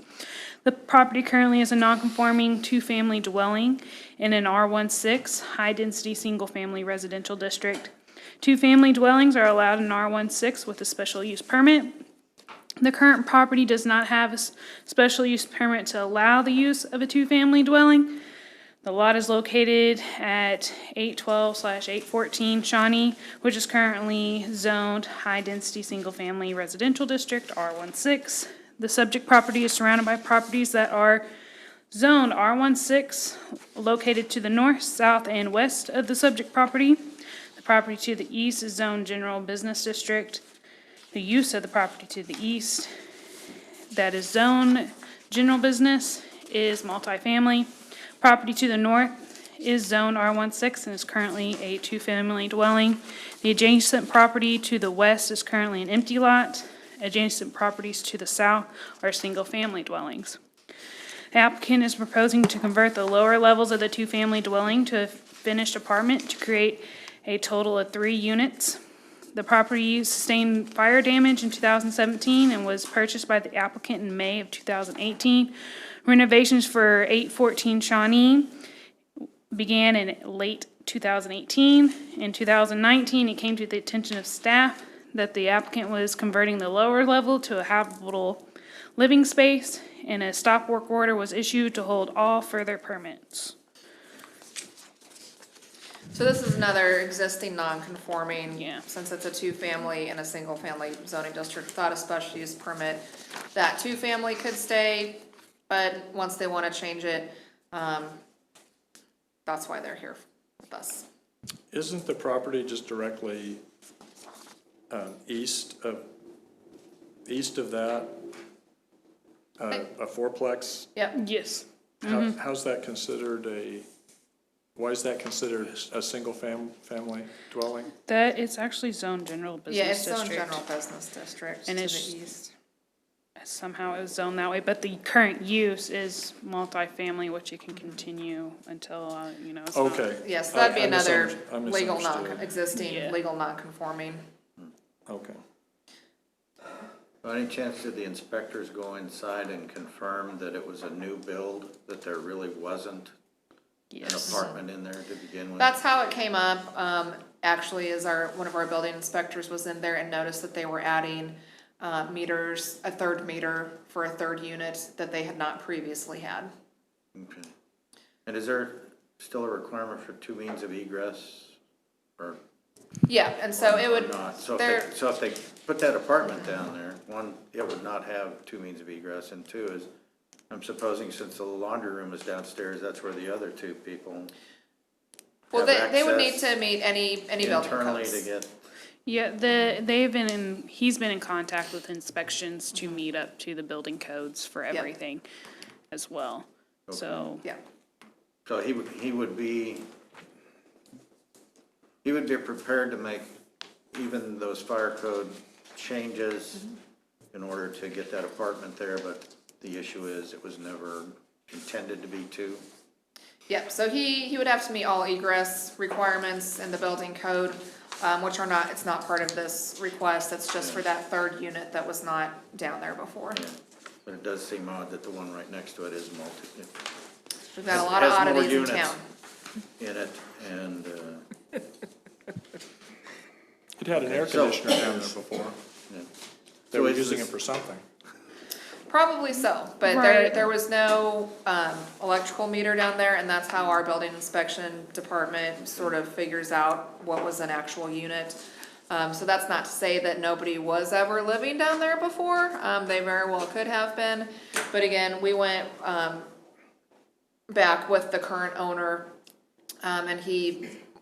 D: The property currently is a non-conforming two-family dwelling in an R16 high-density single-family residential district. Two-family dwellings are allowed in R16 with a special use permit. The current property does not have a special use permit to allow the use of a two-family dwelling. The lot is located at 812/814 Shawnee, which is currently zoned high-density single-family residential district, R16. The subject property is surrounded by properties that are zoned R16, located to the north, south, and west of the subject property. The property to the east is zoned general business district. The use of the property to the east that is zone general business is multifamily. Property to the north is zone R16 and is currently a two-family dwelling. The adjacent property to the west is currently an empty lot. Adjacent properties to the south are single-family dwellings. The applicant is proposing to convert the lower levels of the two-family dwelling to a finished apartment to create a total of 3 units. The property sustained fire damage in 2017 and was purchased by the applicant in May of 2018. Renovations for 814 Shawnee began in late 2018. In 2019, it came to the attention of staff that the applicant was converting the lower level to a habitable living space, and a stop work order was issued to hold all further permits.
A: So this is another existing non-conforming.
D: Yeah.
A: Since it's a two-family and a single-family zoning district without a special use permit, that two-family could stay, but once they wanna change it, that's why they're here with us.
F: Isn't the property just directly east of that, a fourplex?
A: Yep,
D: Yes.
F: How's that considered why is that considered a single family dwelling?
D: That, it's actually zoned general
A: yeah,
D: business
A: it's zone
D: district.
A: general business district to
D: And
A: the
D: it's-
A: east.
D: Somehow it was zoned that way, but the current use is multifamily, which you can continue until, it's not.
F: Okay.
D: Oh,
A: Yes, that'd be
F: I
A: another
F: I
A: legal
F: misunderstood.
A: existing
D: Yeah.
A: legal non-conforming.
F: Okay.
B: By any chance, did the inspectors go inside and confirm that it was a new build, that there really wasn't an
D: Yes.
B: apartment in there to begin with?
A: That's how it came up, actually, is one of our building inspectors was in there and noticed that they were adding, meters, a third meter for a third unit that they had not previously had.
B: Okay. And is there still a requirement for 2 means of egress? Or
A: Yeah, and so it would,
B: Not. So
A: there,
B: if they put that apartment down there, one, it would not have two means of egress, and two is, I'm supposing since the laundry room is downstairs, that's where the other two people
A: well,
B: have
A: they would need
B: access
A: to meet any building
B: internally to
A: codes.
B: get,
D: Yeah, he's been in contact with inspections to meet up to the building codes for everything as well. So,
A: Yeah,
B: so he would be prepared to make even those fire code changes in order to get that apartment there, but the issue is it was never intended to be two.
A: yep, so he would have to meet all egress requirements in the building code, which are not, it's not part of this request, it's just for that third unit that was not down there before.
B: Yeah, but it does seem odd that the one right next to it is
A: We've got a lot of
B: has more
A: oddities in
B: units
A: town.
B: in it, and,
F: It had an air
B: So-
F: conditioner down there before.
B: yeah.
F: They
B: So
F: were
B: is
F: using
B: this-
F: it for something.
A: Probably so, but
D: Right.
A: there was no, electrical meter down there, and that's how our building inspection department sort of figures out what was an actual unit. So that's not to say that nobody was ever living down there before, they very well could have been. But again, we went, back with the current owner, and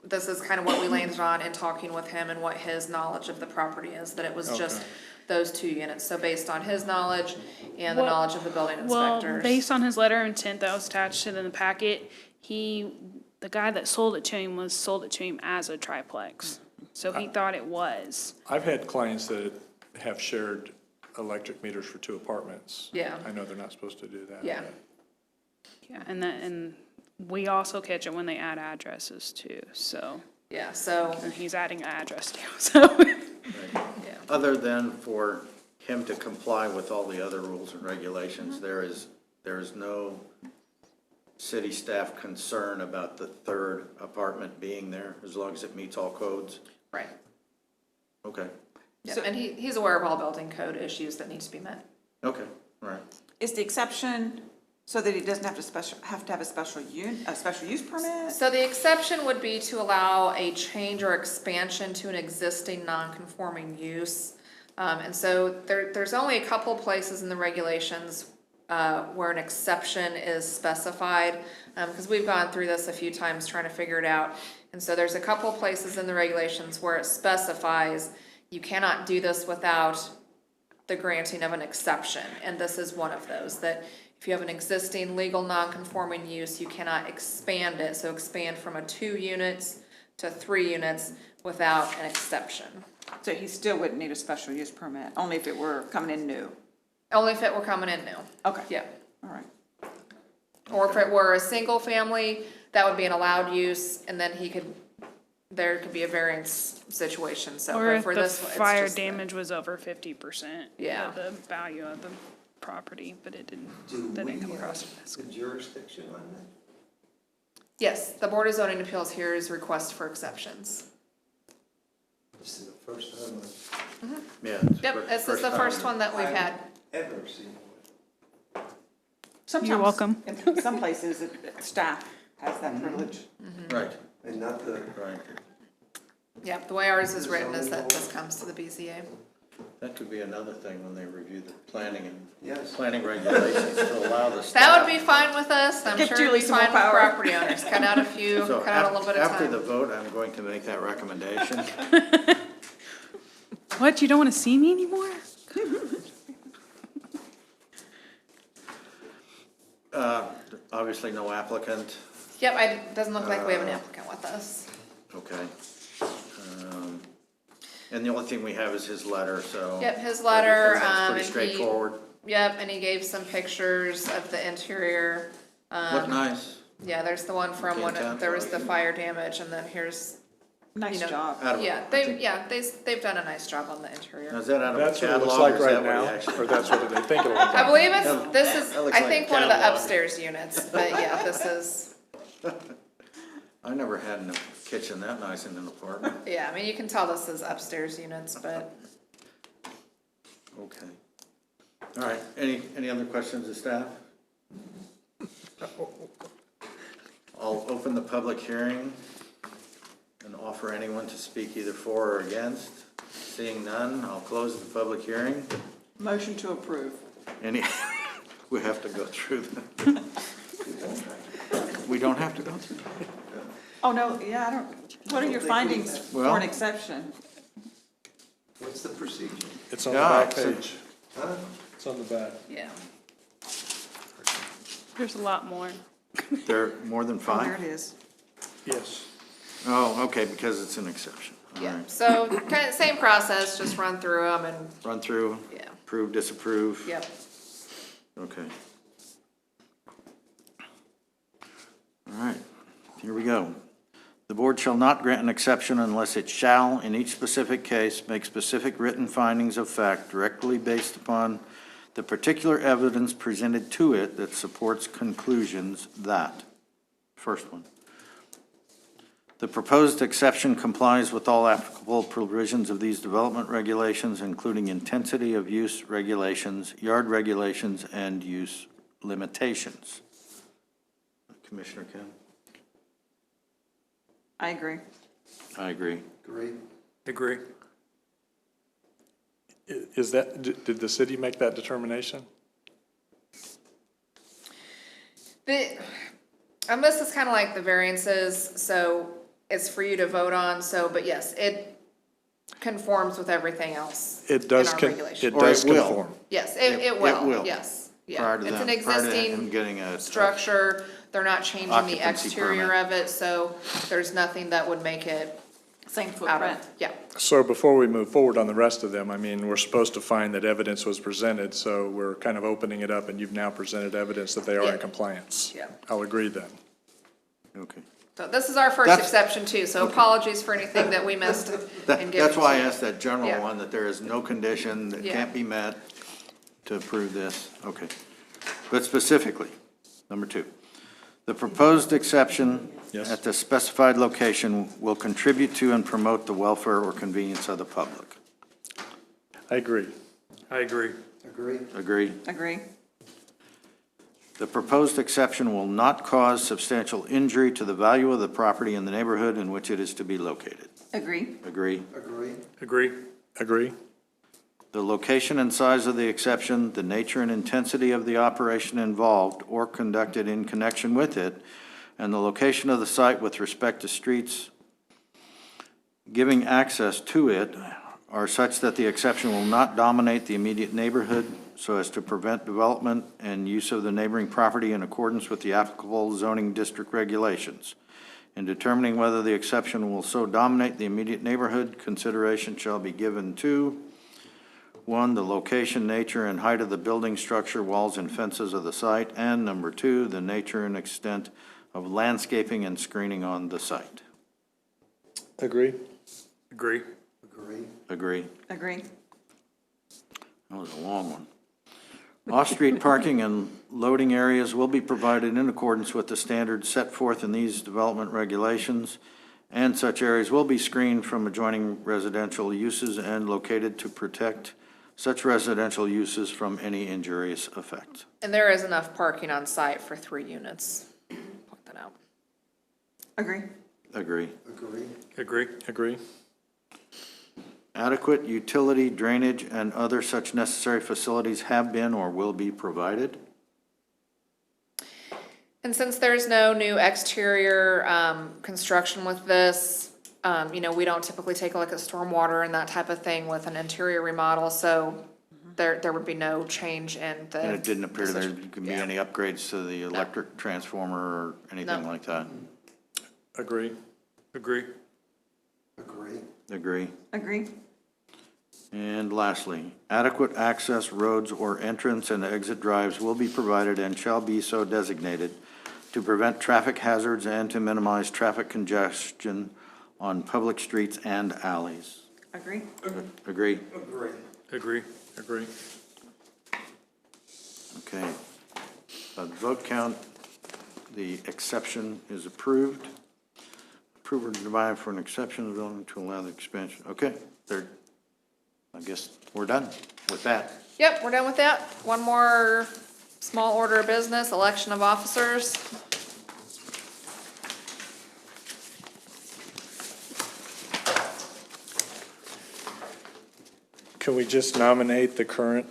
A: this is kind of what we landed on in talking with him and what his knowledge of the property is, that it was just
F: Okay.
A: those two units. So based on his knowledge and the
D: Well-
A: knowledge of the building
D: well,
A: inspectors.
D: based on his letter of intent that was attached in the packet, the guy that sold it to him sold it to him as a triplex. So he thought it was.
F: I've had clients that have shared electric meters for two apartments.
A: Yeah.
F: I know they're not supposed to do that.
A: Yeah.
D: Yeah, and we also catch it when they add addresses too, so,
A: Yeah, so,
D: and he's adding an address too, so.
A: yeah,
B: Other than for him to comply with all the other rules and regulations, there is no city staff concern about the third apartment being there, as long as it meets all codes?
A: right.
B: Okay,
A: Yeah,
E: So-
A: and he's aware of all building code issues that need to be met.
B: okay, all right.
E: Is the exception so that he doesn't have to have a special use permit?
A: So the exception would be to allow a change or expansion to an existing non-conforming use. And so there's only a couple places in the regulations where an exception is specified, because we've gone through this a few times trying to figure it out. And so there's a couple places in the regulations where it specifies you cannot do this without the granting of an exception. And this is one of those, that if you have an existing legal non-conforming use, you cannot expand it, so expand from a 2 units to 3 units without an exception.
E: So he still wouldn't need a special use permit, only if it were coming in new?
A: Only if it were coming in new,
E: Okay.
A: yeah.
E: All right.
A: Or if it were a single family, that would be an allowed use, and then there could be a variance situation, so.
D: Or
A: but
D: if
A: for
D: the
A: this one, it's
D: fire
A: just the-
D: damage was over 50%
A: Yeah.
D: of the value of the property, but it didn't,
J: Do
D: that
J: we
D: didn't come
J: have
D: across.
J: the jurisdiction on that?
A: Yes, the Board of Zoning Appeals here is request for exceptions.
J: This is the first time
B: Yeah.
A: Yep, this is the first one that we've had.
J: I've ever seen one.
E: Sometimes,
D: welcome.
E: In some places, staff has that privilege.
B: Right,
J: And not the,
B: right.
A: Yep, the way ours is written is that this comes to the BZA.
B: That could be another thing when they review the planning
J: yes.
B: regulations to allow the staff.
A: That would be fine with us, I'm
E: Give
A: sure it'd
E: Julie
A: be
E: some more
A: fine with
E: power.
A: property owners, cut out a few,
B: So
A: cut out a little bit of
B: after the
A: time.
B: vote, I'm going to make that recommendation.
D: What, you don't want to see me anymore?
B: Obviously, no applicant,
A: Yep, doesn't look like we have an applicant with us.
B: okay. And the only thing we have is his letter, so.
A: Yep, his letter,
B: Everything's
A: and
B: pretty
A: he,
B: straightforward.
A: yep, and he gave some pictures of the interior.
B: Look nice.
A: Yeah, there's the one from when
B: Can't
A: there was the
B: tell.
A: fire damage, and then here's,
E: Nice
A: You know,
E: job.
B: Out of-
A: yeah, they've done a nice job on the
B: Now,
A: interior.
B: is that out of a
F: That's what it looks
B: catalog, or
F: like
B: is that
F: right
B: what he
F: now,
B: actually?
F: or that's what they think it'll look
A: I
F: like.
A: believe
B: That-
A: this is,
B: that looks
A: I
B: like
A: think
B: a
A: one of the
B: catalog.
A: upstairs units, but yeah, this is,
B: I never had a kitchen that nice in an apartment.
A: yeah, I mean, you can tell this is upstairs units, but
B: Okay. All right, any other questions of staff? I'll open the public hearing and offer anyone to speak either for or against? Seeing none, I'll close the public hearing.
E: Motion to approve.
B: Any, we have to go through that. We don't have to go through that.
E: Oh, no, yeah, I don't, what are your findings for
B: Well-
E: an exception?
J: What's the procedure?
F: It's on the
B: Yeah,
F: back
B: so-
F: page.
J: Huh?
F: It's on the back.
D: Yeah. There's a lot more.
B: There are more than
E: Oh, there it
B: 5?
E: is.
F: Yes.
B: Oh, okay, because it's an exception. All
A: Yeah,
B: right.
A: so kind of same process, just run through them and,
B: Run through,
A: yeah,
B: approve, disapprove.
A: yep.
B: Okay. All right, here we go. The board shall not grant an exception unless it shall, in each specific case, make specific written findings of fact directly based upon the particular evidence presented to it that supports conclusions that. First one. The proposed exception complies with all applicable provisions of these development regulations, including intensity of use regulations, yard regulations, and use limitations. Commissioner Ken?
E: I agree.
B: I agree.
J: Agree?
C: Agree.
F: Is that, did the city make that determination?
A: This is kind of like the variances, so it's for you to vote on, so, but yes, it conforms with everything else
F: It
A: in
F: does,
A: our
F: it
A: regulations.
B: Or
F: does
B: it will.
F: conform.
A: Yes,
B: It
A: it will,
B: will.
A: yes, yeah.
B: Prior to
A: It's
B: them-
A: an
B: prior to him
A: existing
B: getting a
A: structure, they're not changing the
B: occupancy
A: exterior
B: permit.
A: of it, so there's nothing that would make it
E: Same
A: out
E: footprint.
A: of, yeah.
F: So before we move forward on the rest of them, I mean, we're supposed to find that evidence was presented, so we're kind of opening it up, and you've now presented evidence that they are
A: Yeah.
F: in compliance.
A: Yeah.
F: I'll agree then.
B: Okay.
A: So this is our first
B: That's-
A: exception too, so apologies for anything that we missed in giving.
B: That's why I
A: to you.
B: asked that general
A: Yeah.
B: one, that there is no condition that
A: Yeah.
B: can't be met to approve this. Okay. But specifically, number 2, the proposed exception
F: Yes.
B: at the specified location will contribute to and promote the welfare or convenience of the public.
F: I agree.
C: I agree.
J: Agree?
B: Agree?
E: Agree.
B: The proposed exception will not cause substantial injury to the value of the property in the neighborhood in which it is to be located.
E: Agree.
B: Agree?
J: Agree?
C: Agree.
F: Agree?
B: The location and size of the exception, the nature and intensity of the operation involved or conducted in connection with it, and the location of the site with respect to streets giving access to it are such that the exception will not dominate the immediate neighborhood so as to prevent development and use of the neighboring property in accordance with the applicable zoning district regulations. In determining whether the exception will so dominate the immediate neighborhood, consideration shall be given to 1, the location, nature, and height of the building structure, walls, and fences of the site, and number 2, the nature and extent of landscaping and screening on the site.
F: Agree?
C: Agree.
J: Agree?
B: Agree?
E: Agree.
B: That was a long one. Off-street parking and loading areas will be provided in accordance with the standards set forth in these development regulations, and such areas will be screened from adjoining residential uses and located to protect such residential uses from any injurious effect.
A: And there is enough parking on site for 3 units. Point that out.
E: Agree.
B: Agree.
J: Agree?
C: Agree.
F: Agree?
B: Adequate utility, drainage, and other such necessary facilities have been or will be provided.
A: And since there's no new exterior construction with this, we don't typically take like a stormwater and that type of thing with an interior remodel, so there would be no change in the.
B: And it didn't appear there could be
A: Yeah.
B: any upgrades to the electric transformer or anything
A: No.
B: like that.
F: Agree?
C: Agree.
J: Agree?
B: Agree.
E: Agree.
B: And lastly, adequate access roads or entrance and exit drives will be provided and shall be so designated to prevent traffic hazards and to minimize traffic congestion on public streets and alleys.
E: Agree.
B: Agree?
J: Agree.
C: Agree.
F: Agree?
B: Okay. By the vote count, the exception is approved. Approve or deny for an exception of zoning to allow the expansion. Okay, I guess we're done with that.
A: Yep, we're done with that. One more small order of business, election of officers.
F: Can we just nominate the current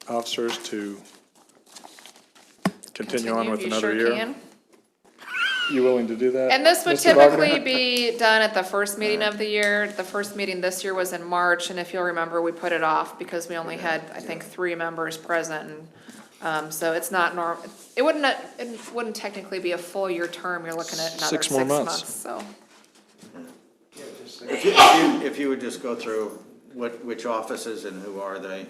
F: officers to continue on with
A: You
F: another
A: sure
F: year?
A: can.
F: You willing to do that?
A: And this would
F: Mr.
A: typically
F: Wagner?
A: be done at the first meeting of the year. The first meeting this year was in March, and if you'll remember, we put it off because we only had, I think, 3 members present. And so it's not it wouldn't technically be a full year term. You're looking at another
F: 6
A: 6
F: more months.
A: months, so.
J: Yeah, just
B: If you would just go through which offices and who are they,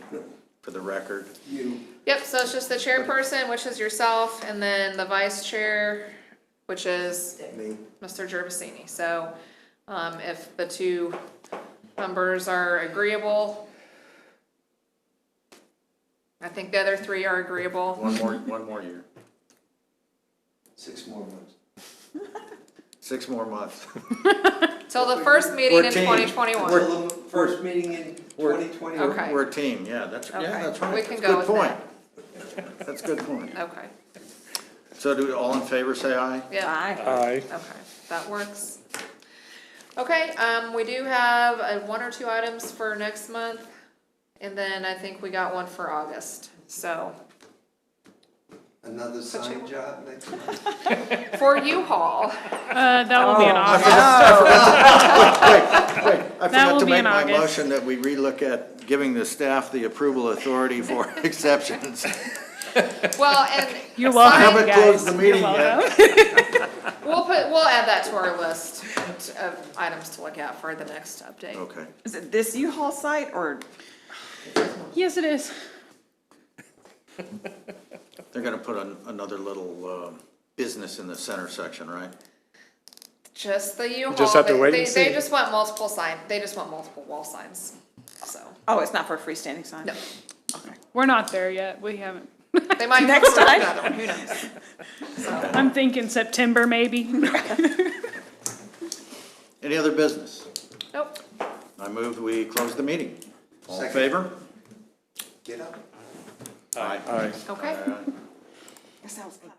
B: for the record?
J: you,
A: Yep, so it's just the chairperson, which is yourself, and then the vice chair, which is
J: me.
A: Mr. Gervasini. So, if the 2 members are agreeable, I think the other 3 are agreeable.
B: One more year.
J: 6 more months.
B: 6 more months.
A: Till the first meeting
B: We're
A: in
B: team.
A: 2021.
J: Until the first meeting in 2021.
A: Okay.
B: We're a team, yeah, that's right.
A: Okay, we can
B: That's a
A: go
B: good
A: with
B: point.
A: that.
B: That's a good point.
A: Okay,
B: So do all in favor say aye?
A: yeah,
E: Aye.
F: Aye.
A: okay, that works. Okay, we do have 1 or 2 items for next month, and then I think we got one for August. So,
J: Another sign job next month.
A: for U-Haul,
D: That will be in
E: Oh.
D: August.
B: I
D: That
B: forgot
D: will
B: to
D: be
B: make
D: in
B: my
D: August.
B: motion that we relook at giving the staff the approval authority for exceptions.
A: well, and.
D: You're welcome,
B: I haven't closed
D: guys.
B: the meeting
D: You're
B: yet.
A: We'll add that to our list of items to look at for the next update.
B: Okay.
E: Is it this U-Haul site or?
D: Yes, it is.
B: They're gonna put another little business in the center section, right?
A: Just the U-Haul.
F: Just have to wait and
A: They
F: see.
A: just want multiple they just want multiple wall signs, so,
E: Oh, it's not for a freestanding sign?
A: no.
D: We're not there yet. We haven't.
A: They might
E: Next
A: come up with
E: time.
A: another one, who knows?
D: I'm thinking September, maybe.
B: Any other business?
A: Nope.
B: I move we close the meeting. All in
J: Second.
B: favor?
J: Get up.
B: Aye.
F: Aye.
A: Okay.
B: Aye.
E: That sounds good.